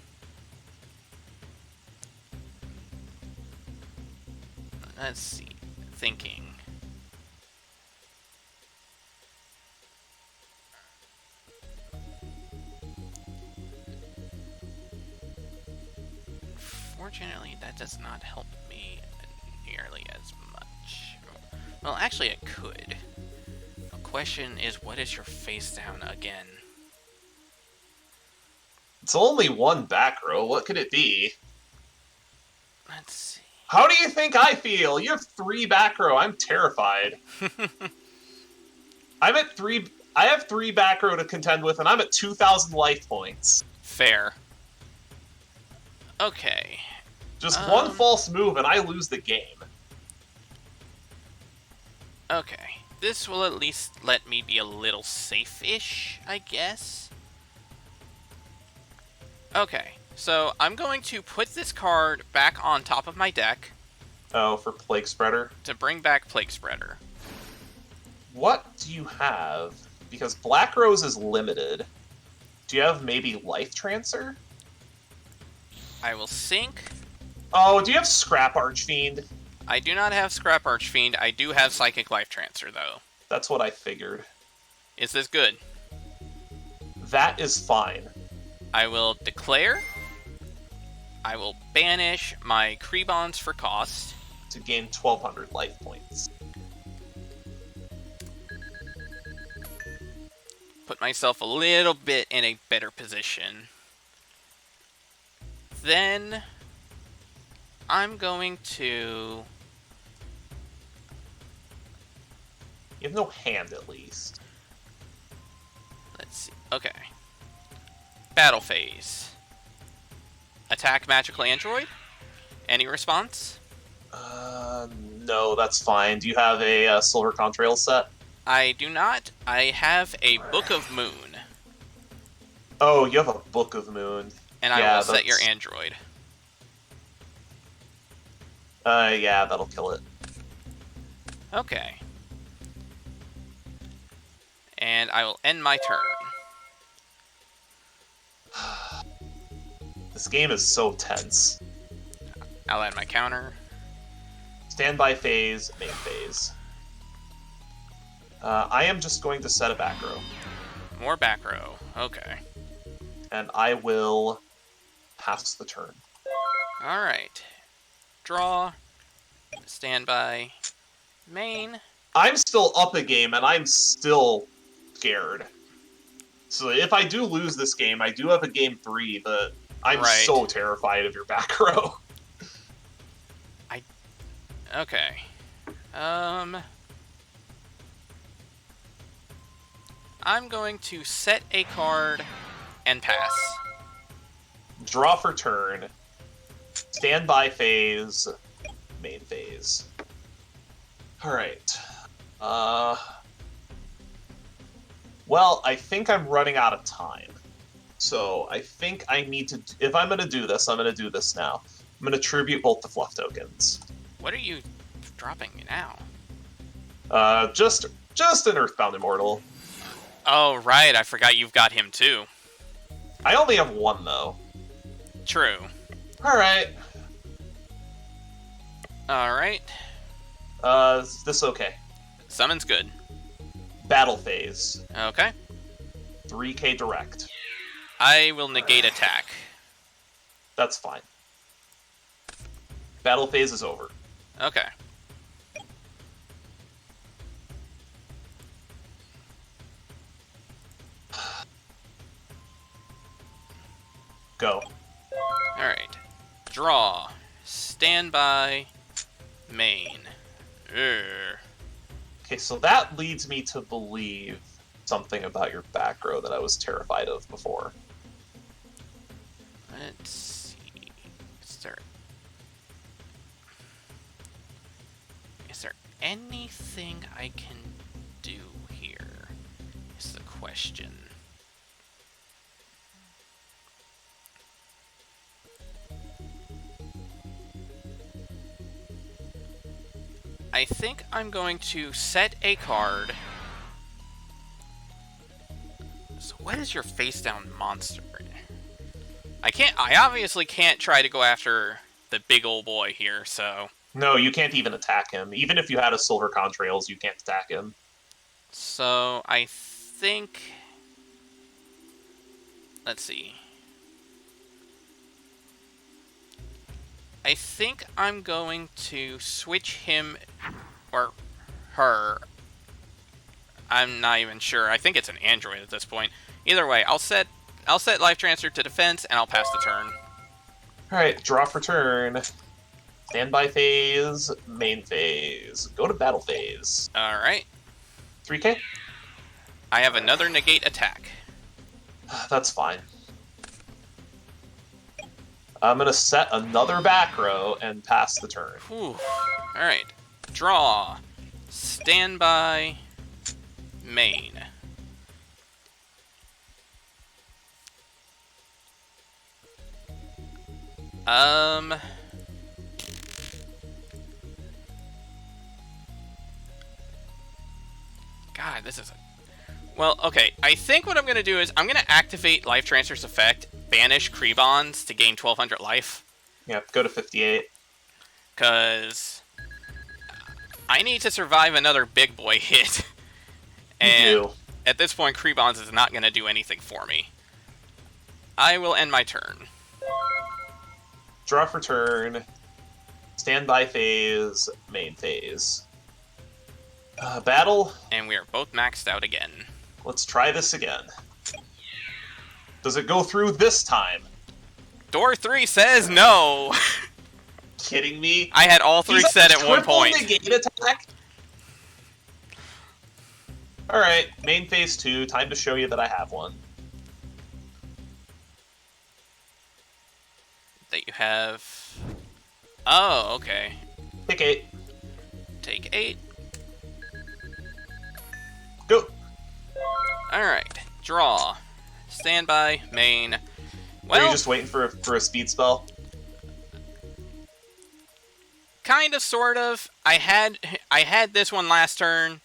Let's see. Thinking. Fortunately, that does not help me nearly as much. Well, actually, it could. The question is, what is your face down again? It's only one back row. What could it be? Let's see. How do you think I feel? You have 3 back row. I'm terrified. I'm at 3. I have 3 back row to contend with, and I'm at 2,000 life points. Fair. Okay. Just one false move, and I lose the game. Okay. This will at least let me be a little safe-ish, I guess. Okay. So, I'm going to put this card back on top of my deck. Oh, for Plague Spreader? To bring back Plague Spreader. What do you have? Because Black Rose is limited. Do you have maybe Life Transfer? I will sink. Oh, do you have Scrap Archfiend? I do not have Scrap Archfiend. I do have Psychic Life Transfer, though. That's what I figured. Is this good? That is fine. I will declare. I will banish my Krebons for cost. To gain 1,200 life points. Put myself a little bit in a better position. Then I'm going to... You have no hand, at least. see. Okay. Battle phase. Attack magical android. Any response? No, that's fine. Do you have a silver contrail set? I do not. I have a Book of Moon. Oh, you have a Book of Moon. And I will set your android. Yeah, that'll kill it. Okay. And I will end my turn. This game is so tense. I'll add my counter. Standby phase, main phase. I am just going to set a back row. More back row. Okay. And I will pass the turn. Alright. Draw. Standby. Main. I'm still up a game, and I'm still scared. So if I do lose this game, I do have a game 3, but I'm so terrified of your back row. Okay. I'm going to set a card and pass. Draw for turn. Standby phase. Main phase. Alright. Well, I think I'm running out of time. So I think I need to... If I'm going to do this, I'm going to do this now. I'm going to tribute both the fluff tokens. What are you dropping now? Just an Earthbound Immortal. Oh, right. I forgot you've got him, too. I only have one, though. True. Alright. Alright. Is this okay? Summon's good. Battle phase. Okay. 3k direct. I will negate attack. That's fine. Battle phase is over. Okay. Go. Alright. Draw. Standby. Main. Okay, so that leads me to believe something about your back row that I was terrified of before. Let's see. Is there anything I can do here? Is the question. I think I'm going to set a card. So what is your face down monster? I obviously can't try to go after the big old boy here, so... No, you can't even attack him. Even if you had a silver contrails, you can't attack him. So, I think... Let's see. I think I'm going to switch him... Or her. I'm not even sure. I think it's an android at this point. Either way, I'll set life transfer to defense, and I'll pass the turn. Alright, draw for turn. Standby phase, main phase. Go to battle phase. Alright. 3k? I have another negate attack. That's fine. I'm going to set another back row and pass the turn. Alright. Draw. Standby. Main. God, this is a... Well, okay. I think what I'm going to do is I'm going to activate Life Transfer's effect, banish Krebons to gain 1200 life. Yep, go to 58. Because I need to survive another big boy hit. And You do. at this point, Krebons is not going to do anything for me. I will end my turn. Draw for turn. Standby phase, main phase. Battle. And we are both maxed out again. Let's try this again. Does it go through this time? Door 3 says no. Kidding me? I had all 3 set at one point. Negate attack? All right, main phase 2. Time to show you that I have one. That you have... Oh, okay. Pick 8. Take 8. Go. Alright. Draw. Standby. Main. Are Well, you just waiting for a speed spell? kind of, sort of. I had this one last turn.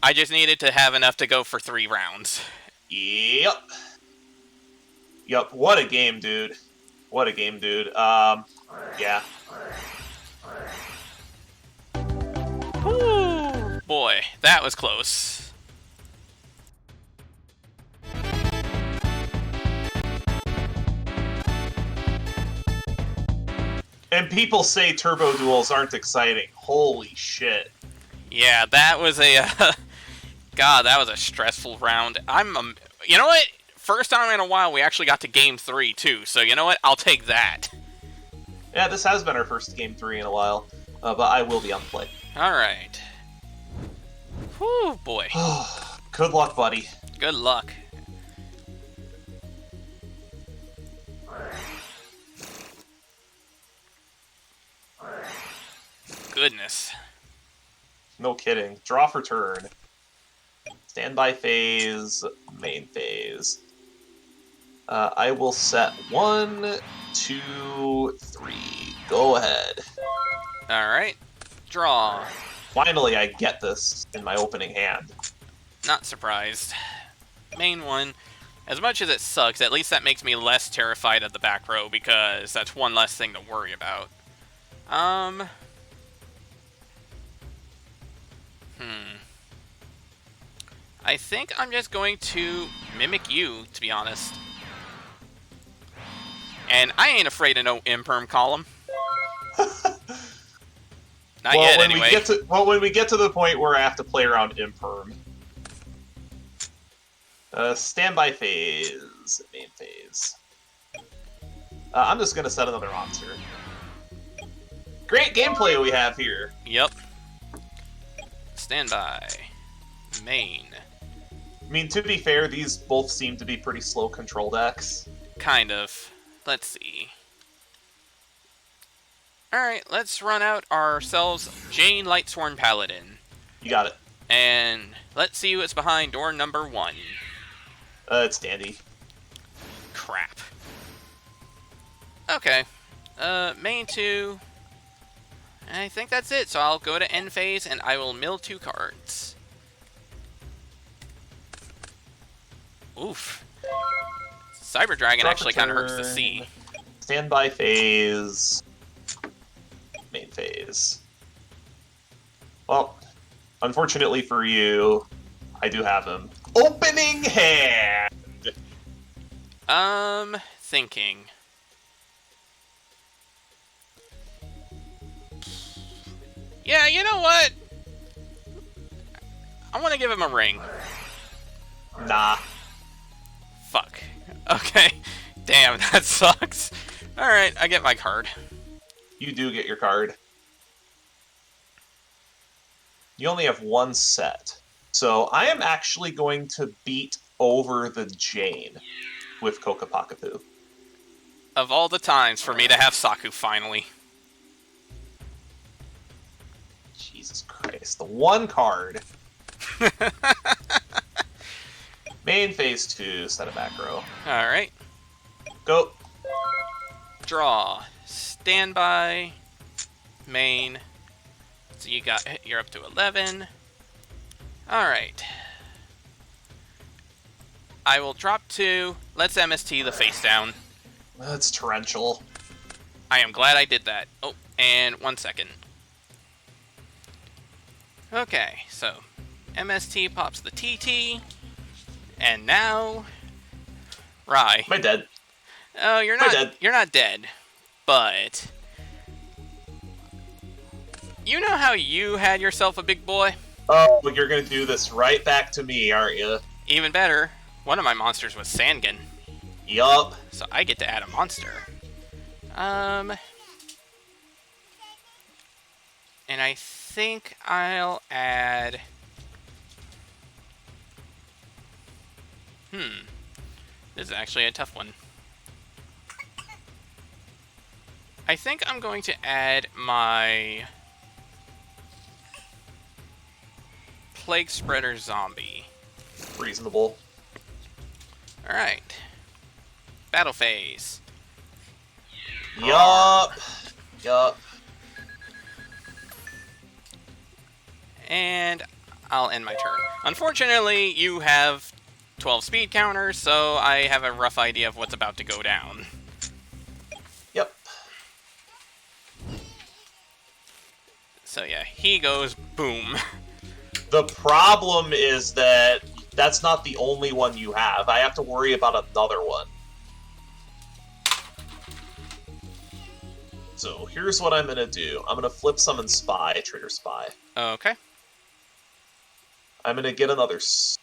I just needed to have enough to go for 3 rounds. Yep. Yep. What a game, dude. What a game, dude. Yeah. Ooh, boy, that was close. And people say turbo duels aren't exciting. Holy shit. Yeah, that was a... God, that was a stressful round. You know what? First time in a while we actually got to game 3, too. So, you know what? I'll take that. Yeah, this has been our first game 3 in a while. But I will be on the play. Alright. Whew, boy. Good luck, buddy. Good luck. Goodness. No kidding. Draw for turn. Standby phase, main phase. I will set 1, 2, 3. Go ahead. Alright. Draw. Finally, I get this in my opening hand. Not surprised. Main one. As much as it sucks, at least that makes me less terrified of the back row, because that's one less thing to worry about. I think I'm just going to mimic you, to be honest. And I ain't afraid of no imperm column. Not yet, anyway. When we get to the point where I have to play around imperm. Standby phase, main phase. I'm just gonna set another monster. Great gameplay we have here. Yep. Standby. Main. I mean, to be fair, these both seem to be pretty slow control decks. Kind of. Let's see. Alright, let's run out ourselves Jane Lightsworn Paladin. You got it. And let's see what's behind door number 1. It's Dandy. Crap. Okay. Main 2. I think that's it, so I'll go to end phase and I will mill 2 cards. Oof. Cyber Dragon actually kind of hurts to see. Standby phase. Main phase. Well, unfortunately for you, I do have him. Opening hand! Thinking. Yeah, you know what? I want to give him a ring. Nah. Fuck. Okay. Damn, that sucks. Alright, I get my card. You do get your card. You only have 1 set. So I am actually going to beat over the Jane with Kokapakapu. Of all the times for me to have Saku finally. Jesus Christ. The 1 card. Main phase 2, set a back row. Alright. Go. Draw. Standby. Main. So you're up to 11. Alright. I will drop 2. Let's MST the face down. That's torrential. I am glad I did that. Oh, and 1 second. Okay, so MST pops the TT. And now Rai. Am I dead? Oh, you're not dead. But you know how you had yourself a big boy? Oh, you're gonna do this right back to me, aren't you? Even better, one of my monsters was Sangan. Yup. So I get to add a monster. And I think I'll add This is actually a tough one. I think I'm going to add my Plague Spreader Zombie. Reasonable. Alright. Battle phase. Yup. And I'll end my turn. Unfortunately, you have 12 speed counters, so I have a rough idea of what's about to go down. Yep. So yeah, he goes boom. The problem is that that's not the only one you have. I have to worry about another one. So here's what I'm going to do. I'm going to flip summon Spy, trigger Spy. Okay. I'm going to get another Spy.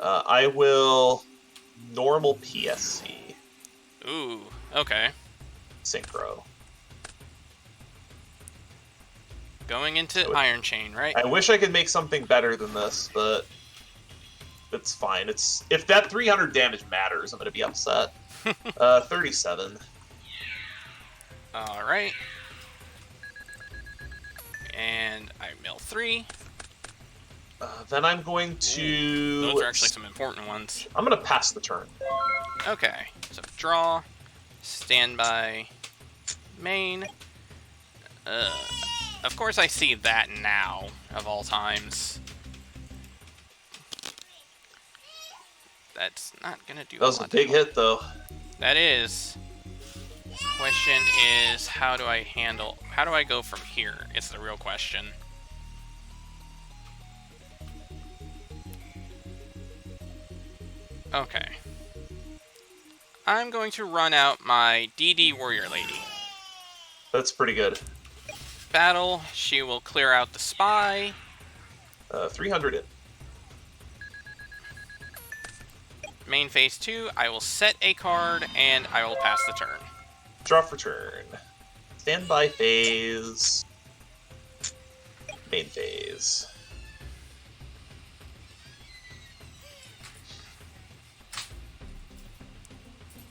I will normal PSC. Ooh, okay. Synchro. Going into Iron Chain, right? I wish I could make something better than this, but it's fine. If that 300 damage matters, I'm going to be upset. 37. Alright. And I mill 3. Then I'm going to... Those are actually some important ones. I'm going to pass the turn. Okay, so draw, standby, main. Of course I see that now, of all times. That's not gonna do That was a big hit, though. That is. Question is, how do I go from here? It's the real question. Okay. I'm going to run out my DD Warrior Lady. That's pretty good. Battle, she will clear out the Spy. 300 in. Main phase 2, I will set a card, and I will pass the turn. Draw for turn. Standby phase. Main phase.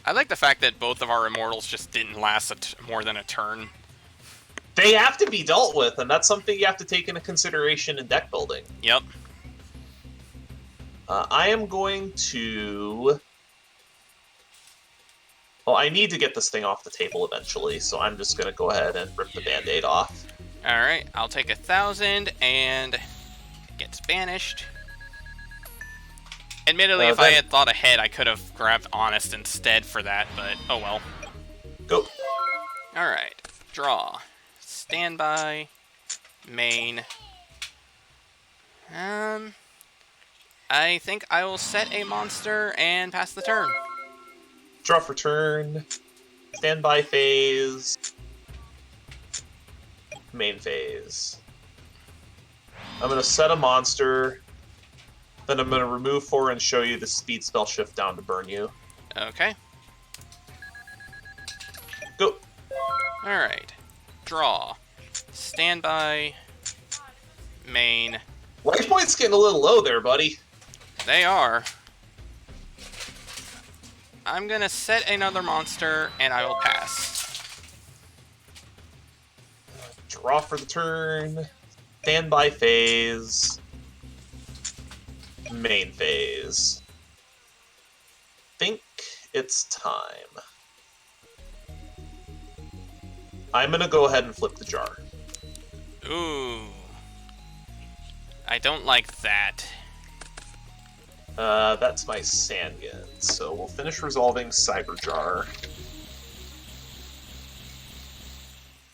I like the fact that both of our Immortals just didn't last more than a turn. They have to be dealt with, and that's something you have to take into consideration in deck building. Yep. I am going to... Well, I need to get this thing off the table eventually, so I'm just going to go ahead and rip the Band-Aid off. Alright, I'll take 1,000, and it gets banished. Admittedly, if I had thought ahead, I could have grabbed Honest instead for that, but oh well. Go. Alright, draw. Standby. Main. I think I will set a monster and pass the turn. Draw for turn. Standby phase. Main phase. I'm going to set a monster. Then I'm going to remove 4 and show you the speed spell shift down to burn you. Okay. Go. Alright. Draw. Standby. Main. Life point's getting a little low there, buddy. They are. I'm gonna set another monster, and I will pass. Draw for the turn. Standby phase. Main phase. Think it's time. I'm gonna go ahead and flip the jar. Ooh. I don't like that. That's my Sandkin, so we'll finish resolving Cyber Jar.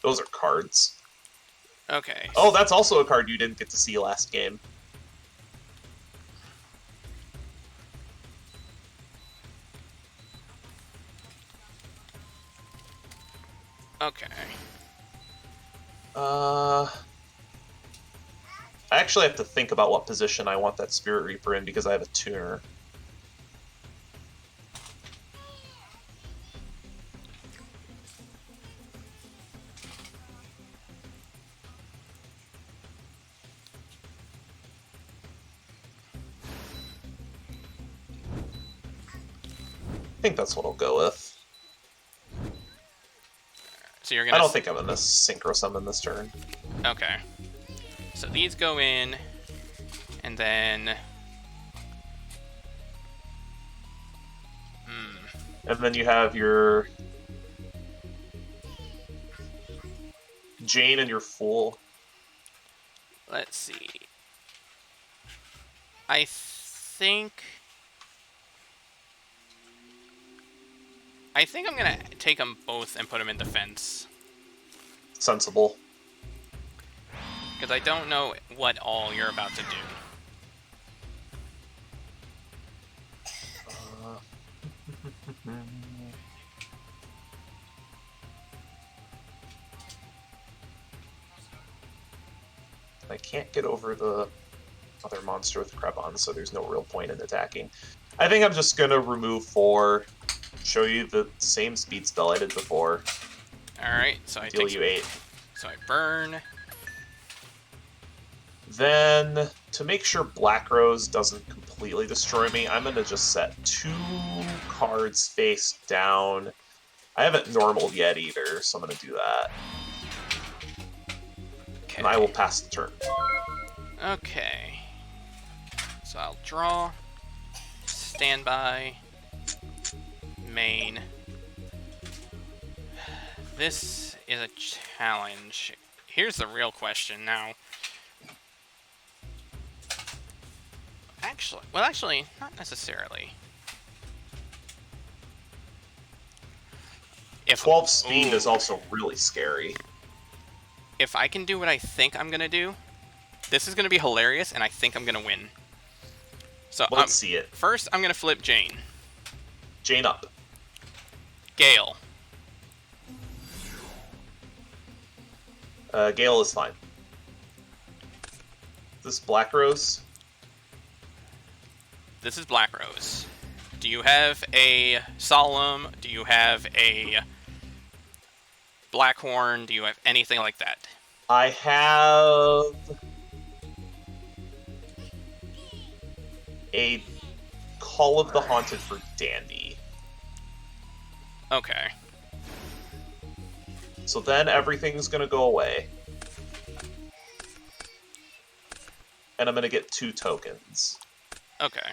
Those are cards. Okay. Oh, that's also a card you didn't get to see last game. Okay. I actually have to think about what position I want that Spirit Reaper in because I have a tuner. I think that's what I'll go with. So you're gonna. I don't think I'm gonna synchro summon this turn. Okay. So these go in, and then. And then you have your Jane and your Fool. Let's see. I think I'm gonna take them both and put them in defense. Sensible. Because I don't know what all you're about to do. I can't get over the other monster with Krebon, so there's no real point in attacking. I think I'm just gonna remove 4, show you the same speed spell I did before. Alright, so I deal take you 8. So I burn. Then, to make sure Black Rose doesn't completely destroy me, I'm gonna just set 2 cards face down. I haven't normaled yet either, so I'm gonna do that. Okay. And I will pass the turn. Okay. So I'll draw, standby, main. This is a challenge. Here's the real question now. Actually, not necessarily. If 12 speed is also really scary. If I can do what I think I'm gonna do, this is gonna be hilarious, and I think I'm gonna win. So let's see it. First, I'm gonna flip Jane. Jane up. Gale. Gale is fine. This Black Rose. This is Black Rose. Do you have a Solemn? Do you have a Blackhorn? Do you have anything like that? I have a Call of the Haunted for Dandy. Okay. So then everything's gonna go away. And I'm gonna get 2 tokens. Okay.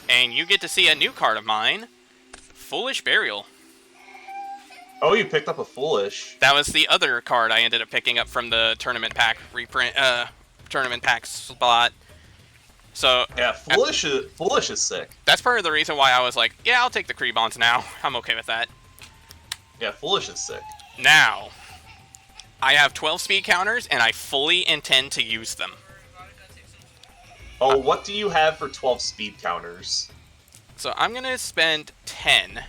And you get to see a new card of mine, Foolish Burial. Oh, you picked up a Foolish. That was the other card I ended up picking up from the tournament pack reprint, tournament pack slot. So yeah, Foolish is sick. That's part of the reason why I was like, yeah, I'll take the Krebons now. I'm okay with that. Yeah, Foolish is sick. Now, I have 12 speed counters, and I fully intend to use them. Oh, what do you have for 12 speed counters? So I'm going to spend 10.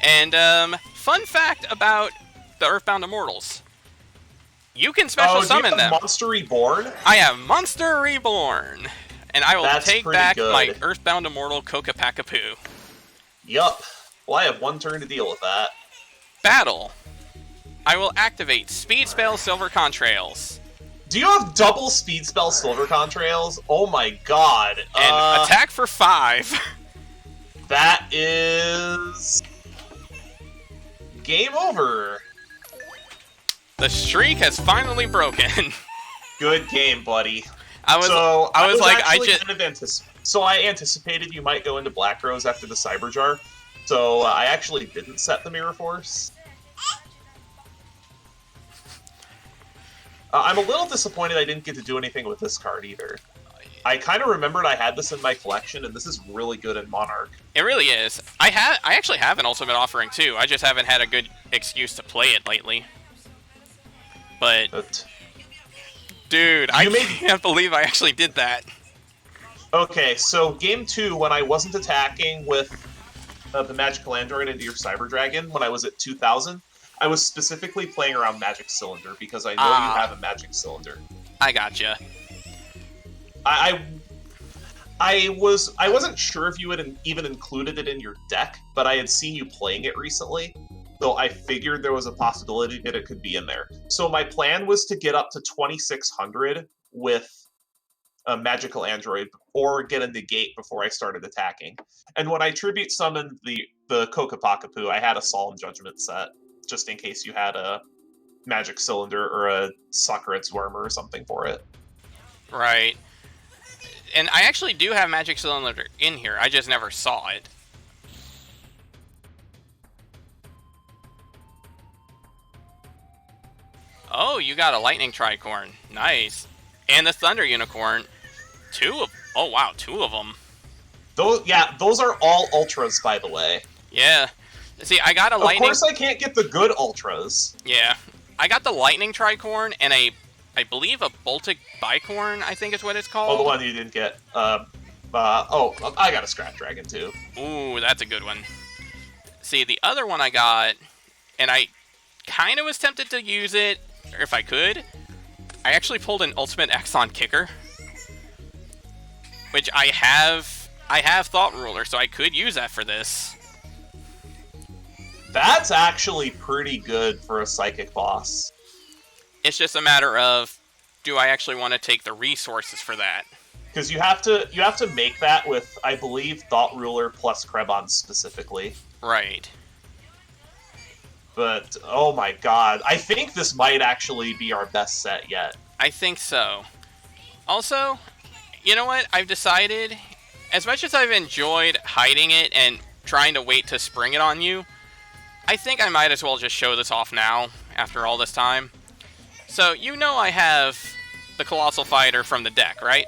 And, fun fact about the Earthbound Immortals. You can special summon them. Monster Reborn? I have Monster Reborn. And I will take back good. my Earthbound Immortal Kokapakapoo. Yup. Well, I have 1 turn to deal with that. Battle. I will activate Speed Spell Silver Contrails. Do you have double Speed Spell Silver Contrails? Oh my god. And attack for 5. That is... game over. The streak has finally broken. Good game, buddy. I anticipated you might go into Black Rose after the Cyber Jar, so I actually didn't set the Mirror Force. I'm a little disappointed I didn't get to do anything with this card either. I kind of remembered I had this in my collection, and this is really good in Monarch. It really is. I actually have an Ultimate Offering too. I just haven't had a good excuse to play it lately. But dude, I can't believe I actually did that. Okay, so game 2, when I wasn't attacking with the Magical Android into your Cyber Dragon, when I was at 2000, I was specifically playing around Magic Cylinder because I know you have a Magic Cylinder. I gotcha. I wasn't sure if you had even included it in your deck, but I had seen you playing it recently, so I figured there was a possibility that it could be in there. So my plan was to get up to 2600 with a magical android or get a negate before I started attacking. And when I tribute summoned the Kokopakapu, I had a Solemn Judgment set, just in case you had a magic cylinder or a Suckerit's Wormer or something for it. Right. And I actually do have Magic Cylinder in here, I just never saw it. Oh, you got a Lightning Tricorn. Nice. And the Thunder Unicorn. Oh wow, 2 of them. Those are all Ultras, by the way. Yeah. See, I got a Lightning... Of course I can't get the good Ultras. Yeah. I got the Lightning Tricorn and I believe a Baltic Bicorn, I think is what it's called. Oh, the one you didn't get. I got a Scrap Dragon, too. Ooh, that's a good one. See, the other one I got, and I kind of was tempted to use it, if I could. I actually pulled an Ultimate Axon Kicker, which I have Thought Ruler, so I could use that for this. That's actually pretty good for a Psychic boss. It's just a matter of, do I actually want to take the resources for that? Because you have to make that with, I believe, Thought Ruler plus Krebon specifically. Right. But, oh my god, I think this might actually be our best set yet. I think so. Also, you know what? I've decided, as much as I've enjoyed hiding it and trying to wait to spring it on you, I think I might as well just show this off now, after all this time. So, you know I have the Colossal Fighter from the deck, right?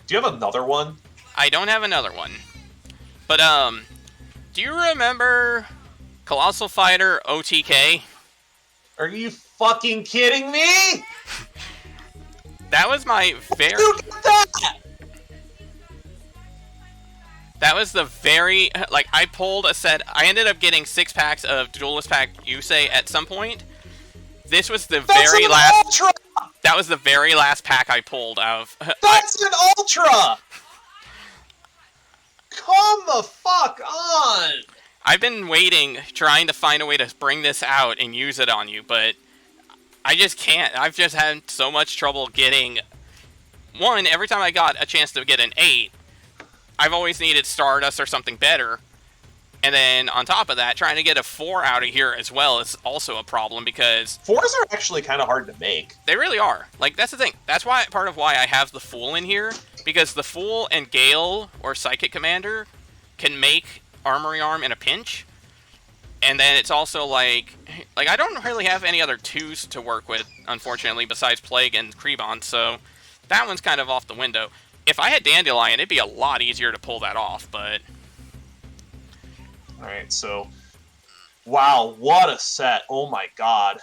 Do you have another one? I don't have another one. But, do you remember Colossal Fighter OTK? Are you fucking kidding me? That was my very... You get that? That was the very... Like, I pulled a set... I ended up getting 6 packs of Duelist Pack Yusei at some point. This was the very last... Ultra! That was the very last pack I pulled out of... That's an Ultra! Come the fuck on! I've been waiting, trying to find a way to bring this out and use it on you, but I just can't. I've just had so much trouble getting... One, every time I got a chance to get an 8, I've always needed Stardust or something better. And then, on top of that, trying to get a 4 out of here as well is also a problem, because... 4s are actually kind of hard to make. They really are. Like, that's the thing. That's why part of why I have the Fool in here, because the Fool and Gale, or Psychic Commander, can make Armory Arm in a pinch. And then it's also like I don't really have any other 2s to work with, unfortunately, besides Plague and Krebon, so that one's kind of off the window. If I had Dandelion, it'd be a lot easier to pull that off, but... Alright, so... Wow, what a set. Oh my god.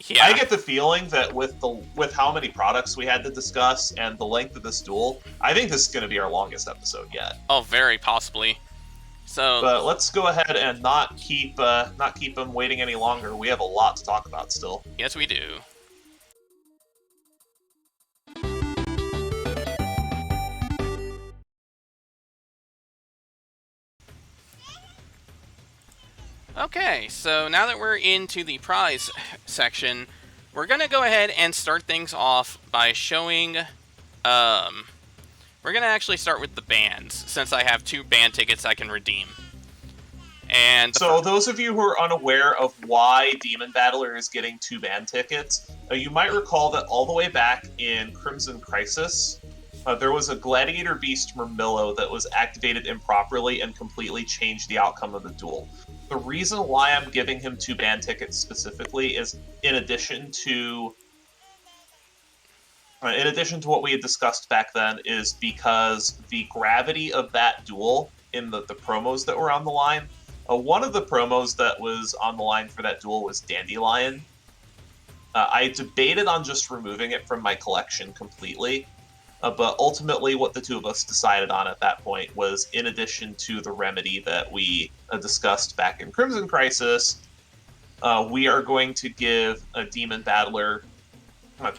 Yeah. I get the feeling that with how many products we had to discuss and the length of this duel, I think this is going to be our longest episode yet. Oh, very possibly. So... But let's go ahead and not keep them waiting any longer. We have a lot to talk about still. Yes, we do. Okay, so now that we're into the prize section, we're going to go ahead and start things off by showing... we're going to actually start with the bands, since I have 2 band tickets I can redeem. And so those of you who are unaware of why Demon Battler is getting 2 band tickets, you might recall that all the way back in Crimson Crisis, there was a Gladiator Beast Murmillo that was activated improperly and completely changed the outcome of the duel. The reason why I'm giving him 2 band tickets specifically is in addition to what we had discussed back then, is because the gravity of that duel in the promos that were on the line. One of the promos that was on the line for that duel was Dandelion. I debated on just removing it from my collection completely, but ultimately what the 2 of us decided on at that point was, in addition to the remedy that we discussed back in Crimson Crisis, we are going to give a Demon Battler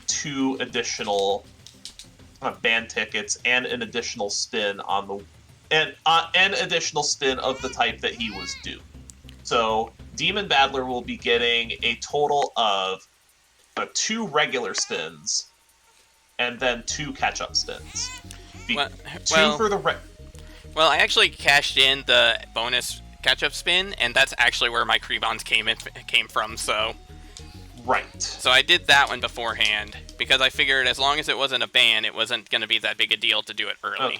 2 additional band tickets and an additional spin on the an additional spin of the type that he was due. So Demon Battler will be getting a total of 2 regular spins and then 2 catch-up spins. Well, Two well, for the well, I actually cashed in the bonus catch-up spin, and that's actually where my Crebons came from. So right. I did that one beforehand because I figured as long as it wasn't a ban, it wasn't going to be that big a deal to do it early.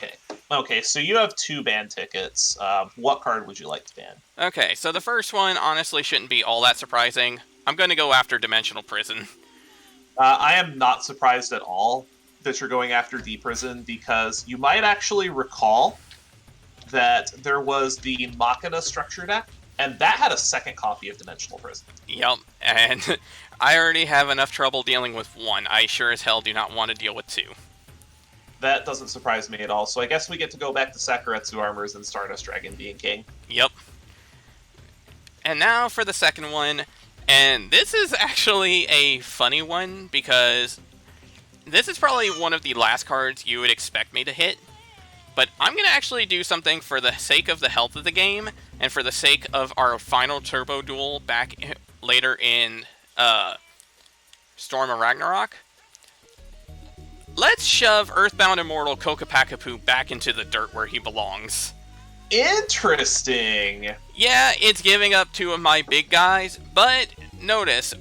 Okay. So you have 2 ban tickets. What card would you like to ban? Okay, so the first one honestly shouldn't be all that surprising. I'm going to go after Dimensional Prison. I am not surprised at all that you're going after D-Prison, because you might actually recall that there was the Machina structure deck, and that had a second copy of Dimensional Prison. Yep, and I already have enough trouble dealing with 1. I sure as hell do not want to deal with 2. That doesn't surprise me at all, so I guess we get to go back to Sakuretsu Armors and Stardust Dragon being king. Yep. And now for the second one, and this is actually a funny one because this is probably one of the last cards you would expect me to hit, but I'm going to actually do something for the sake of the health of the game and for the sake of our final turbo duel back later in Storm of Ragnarok. Let's shove Earthbound Immortal Kokopakapu back into the dirt where he belongs. Interesting! Yeah, it's giving up 2 of my big guys, but notice,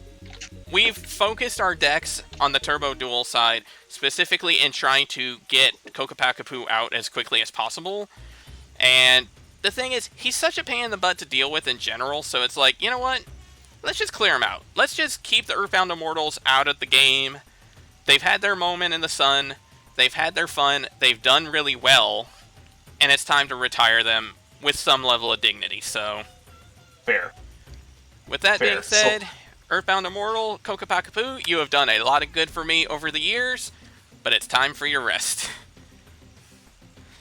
we've focused our decks on the Turbo Duel side, specifically in trying to get Kokopakapu out as quickly as possible. And the thing is, he's such a pain in the butt to deal with in general, so it's like, you know what? Let's just clear him out. Let's just keep the Earthbound Immortals out of the game. They've had their moment in the sun. They've had their fun. They've done really well. And it's time to retire them with some level of dignity, so... Fair. With that Fair. being said, Earthbound Immortal, Kokopakapu, you have done a lot of good for me over the years, but it's time for your rest.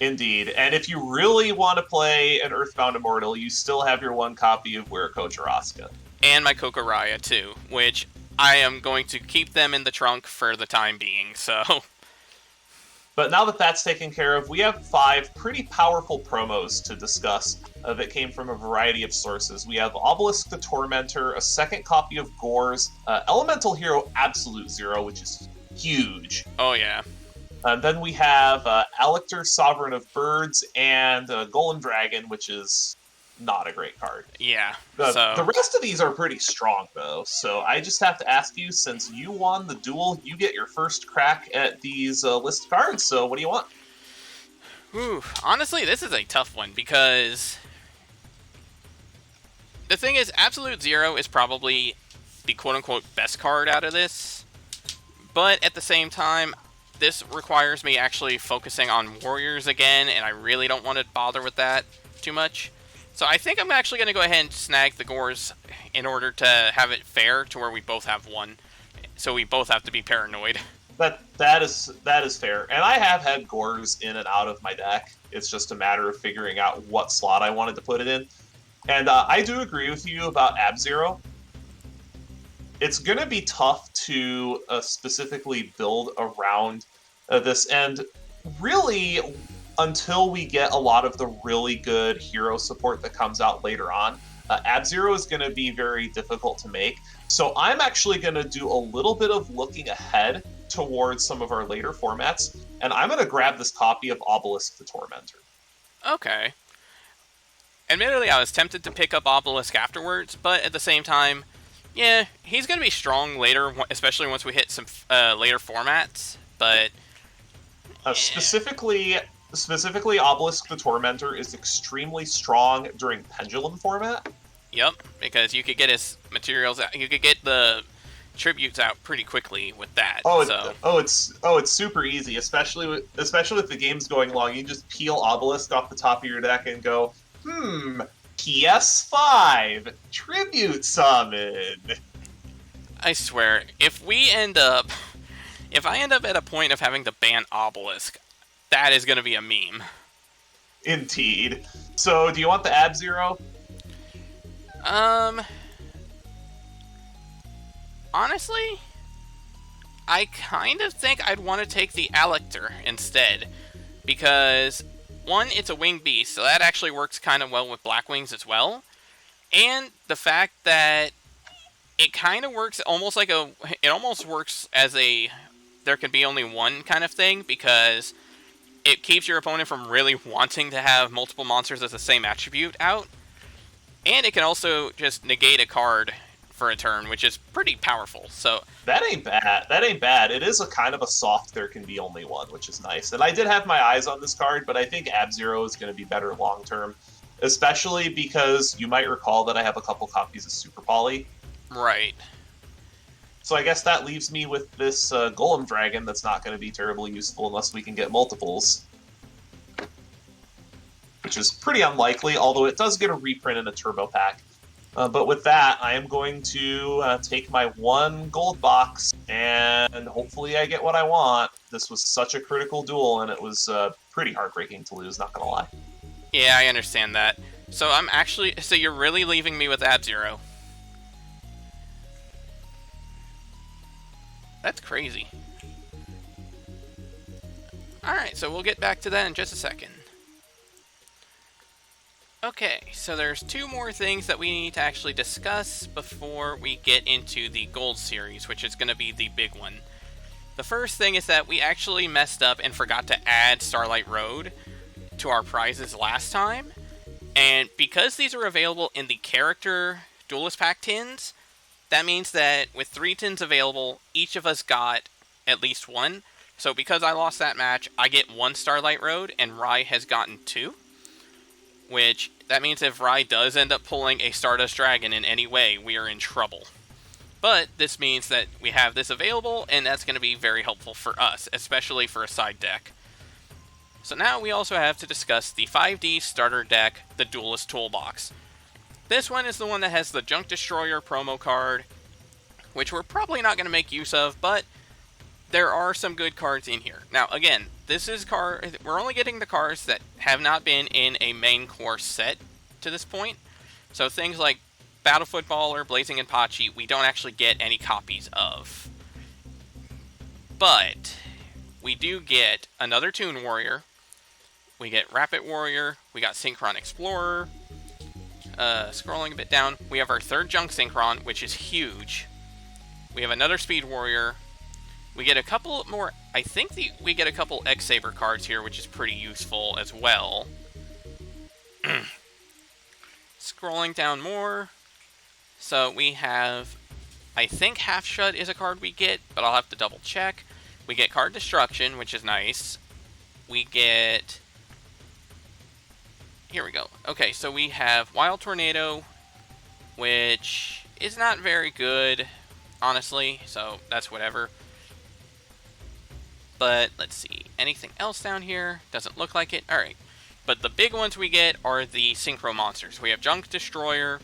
Indeed. And if you really want to play an Earthbound Immortal, you still have your 1 copy of Wiriko Jiraska. And my Kokoraya, too, which I am going to keep them in the trunk for the time being, so... But now that that's taken care of, we have 5 pretty powerful promos to discuss that came from a variety of sources. We have Obelisk the Tormentor, a second copy of Gores, Elemental Hero Absolute Zero, which is huge. Oh, yeah. Then we have Alector, Sovereign of Birds, and Golem Dragon, which is not a great card. Yeah, The rest of these are pretty strong, though, so I just have to ask you, since you won the duel, you get your first crack at these list cards, so what do you want? Ooh, honestly, this is a tough one, because... the thing is, Absolute Zero is probably the quote-unquote best card out of this, but at the same time, this requires me actually focusing on Warriors again, and I really don't want to bother with that too much. So I think I'm actually going to go ahead and snag the Gores in order to have it fair to where we both have 1. So we both have to be paranoid. That is fair. And I have had Gores in and out of my deck. It's just a matter of figuring out what slot I wanted to put it in. And I do agree with you about Ab-Zero. It's going to be tough to specifically build around this. And really... until we get a lot of the really good hero support that comes out later on, Ab-Zero is going to be very difficult to make. So I'm actually going to do a little bit of looking ahead towards some of our later formats, and I'm going to grab this copy of Obelisk the Tormentor. Okay. Admittedly, I was tempted to pick up Obelisk afterwards, but at the same time, yeah, he's going to be strong later, especially once we hit some later formats, but... Specifically, Obelisk the Tormentor is extremely strong during Pendulum format. Yep, because you could get his materials out. You could get the tributes out pretty quickly with that. It's super easy, especially with the game's going long. You just peel Obelisk off the top of your deck and go, PS5 tribute summon. I swear, if I end up at a point of having to ban Obelisk, that is going to be a meme. Indeed. So, do you want the Ab-Zero? Honestly, I kind of think I'd want to take the Alector instead. Because, 1, it's a winged beast, so that actually works kind of well with Black Wings as well. And the fact that it kind of works almost like it almost works as a... there can be only one kind of thing, because it keeps your opponent from really wanting to have multiple monsters as the same attribute out. And it can also just negate a card for a turn, which is pretty powerful. So that ain't bad. That ain't bad. It is a kind of a soft there can be only one, which is nice. And I did have my eyes on this card, but I think Ab-Zero is going to be better long term, especially because you might recall that I have a couple copies of Super Poly. Right. So I guess that leaves me with this Golem Dragon that's not going to be terribly useful unless we can get multiples, which is pretty unlikely, although it does get a reprint in a Turbo Pack. But with that, I am going to take my one gold box, and hopefully I get what I want. This was such a critical duel, and it was pretty heartbreaking to lose, not going to lie. Yeah, I understand that. So so you're really leaving me with Ab-Zero. That's crazy. Alright, so we'll get back to that in just a second. Okay, so there's two more things that we need to actually discuss before we get into the Gold Series, which is going to be the big one. The first thing is that we actually messed up and forgot to add Starlight Road to our prizes last time. And because these are available in the character Duelist Pack tins, that means that with 3 tins available, each of us got at least one. So because I lost that match, I get 1 Starlight Road, and Rai has gotten 2. Which, that means if Rai does end up pulling a Stardust Dragon in any way, we are in trouble. But this means that we have this available, and that's going to be very helpful for us, especially for a side deck. So now we also have to discuss the 5D starter deck, the Duelist Toolbox. This one is the one that has the Junk Destroyer promo card, which we're probably not going to make use of, but there are some good cards in here. Now, again, we're only getting the cards that have not been in a main core set to this point. So things like Battle Footballer, Blazing Inpachi, we don't actually get any copies of. But we do get another Toon Warrior. We get Rapid Warrior. We got Synchron Explorer. Scrolling a bit down, we have our 3rd Junk Synchron, which is huge. We have another Speed Warrior. We get a couple more, we get a couple X-Saber cards here, which is pretty useful as well. Scrolling down more. So we have, I think Half Shut is a card we get, but I'll have to double check. We get Card Destruction, which is nice. We get... Here we go. Okay, so we have Wild Tornado, which is not very good, honestly, so that's whatever. But, let's see, anything else down here? Doesn't look like it. Alright, but the big ones we get are the Synchro Monsters. We have Junk Destroyer,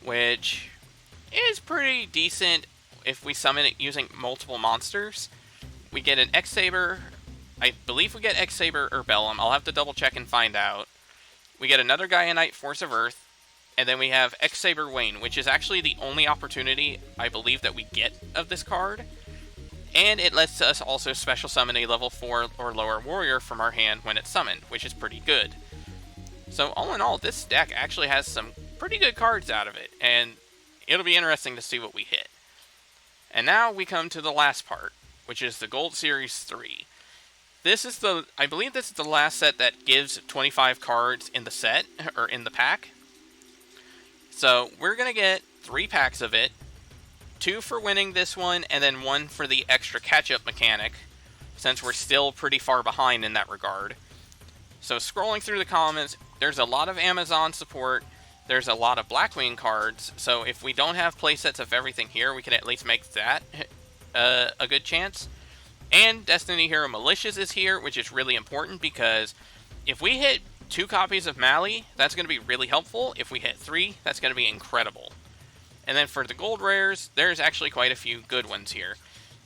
which is pretty decent if we summon it using multiple monsters. We get an X-Saber. I believe we get X-Saber or Bellum. I'll have to double check and find out. We get another Gaianite Force of Earth, and then we have X-Saber Wayne, which is actually the only opportunity, I believe, that we get of this card. And it lets us also special summon a level 4 or lower warrior from our hand when it's summoned, which is pretty good. So all in all, this deck actually has some pretty good cards out of it, and it'll be interesting to see what we hit. And now we come to the last part, which is the Gold Series 3. I believe this is the last set that gives 25 cards in the set, or in the pack. So we're going to get 3 packs of it, 2 for winning this one, and then 1 for the extra catch-up mechanic, since we're still pretty far behind in that regard. So scrolling through the comments, there's a lot of Amazon support, there's a lot of Blackwing cards, so if we don't have playsets of everything here, we can at least make that a good chance. And Destiny Hero Malicious is here, which is really important because if we hit 2 copies of Mali, that's going to be really helpful. If we hit 3, that's going to be incredible. And then for the gold rares, there's actually quite a few good ones here.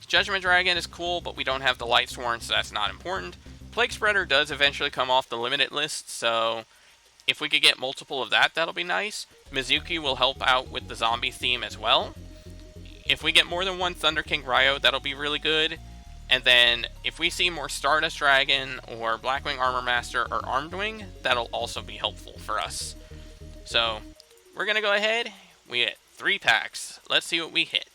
Judgment Dragon is cool, but we don't have the Light Sworn, so that's not important. Plague Spreader does eventually come off the limited list, so if we could get multiple of that, that'll be nice. Mizuki will help out with the zombie theme as well. If we get more than 1 Thunder King Ryo, that'll be really good. And then, if we see more Stardust Dragon, or Blackwing Armor Master, or Armed Wing, that'll also be helpful for us. So, we're going to go ahead. We get 3 packs. Let's see what we hit.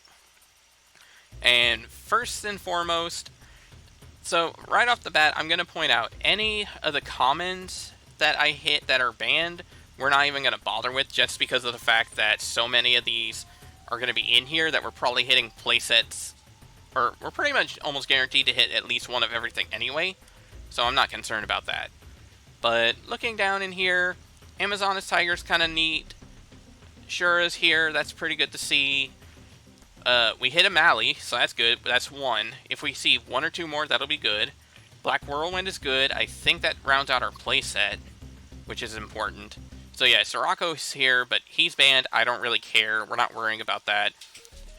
And first and foremost, So, right off the bat, I'm going to point out any of the commons that I hit that are banned, we're not even going to bother with, just because of the fact that so many of these are going to be in here that we're probably hitting playsets, or we're pretty much almost guaranteed to hit at least one of everything anyway, so I'm not concerned about that. But looking down in here, Amazoness Tiger's kind of neat. Shura's here, that's pretty good to see. We hit a Mally, so that's good, but that's one. If we see one or two more, that'll be good. Black Whirlwind is good. I think that rounds out our playset, which is important. So yeah, Sirocco's here, but he's banned. I don't really care. We're not worrying about that.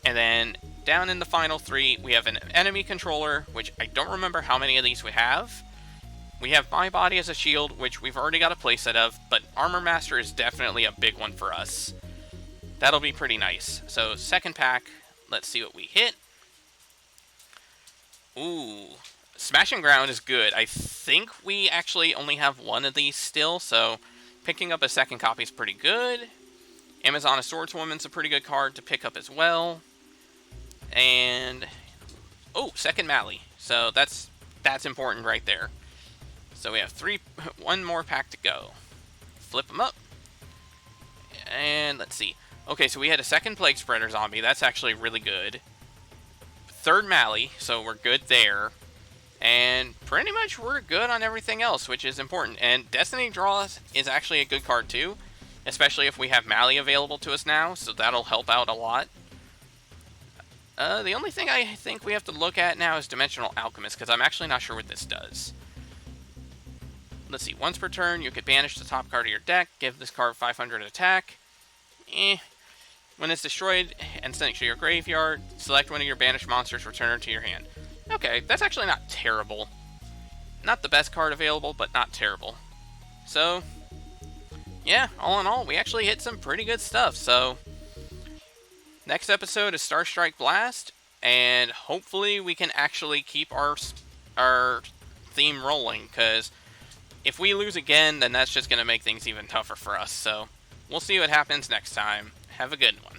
And then down in the final three, we have an enemy controller, which I don't remember how many of these we have. We have My Body as a shield, which we've already got a playset of, but Armor Master is definitely a big one for us. That'll be pretty nice. So second pack, let's see what we hit. Ooh, Smashing Ground is good. I think we actually only have one of these still, so picking up a second copy is pretty good. Amazoness Swordswoman's a pretty good card to pick up as well. And oh, second Mally. So that's important right there. So we have one more pack to go. Flip them up. And let's see. Okay, so we had a second Plague Spreader zombie. That's actually really good. Third Mally, so we're good there. And pretty much we're good on everything else, which is important. And Destiny Draws is actually a good card too, especially if we have Mally available to us now, so that'll help out a lot. The only thing I think we have to look at now is Dimensional Alchemist, because I'm actually not sure what this does. Let's see, once per turn, you could banish the top card of your deck, give this card 500 attack. When it's destroyed and sent to your graveyard, select one of your banished monsters, return it to your hand. Okay, that's actually not terrible. Not the best card available, but not terrible. So, yeah, all in all, we actually hit some pretty good stuff. So, next episode is Star Strike Blast, and hopefully we can actually keep our theme rolling, because if we lose again, then that's just going to make things even tougher for us. So, we'll see what happens next time. Have a good one.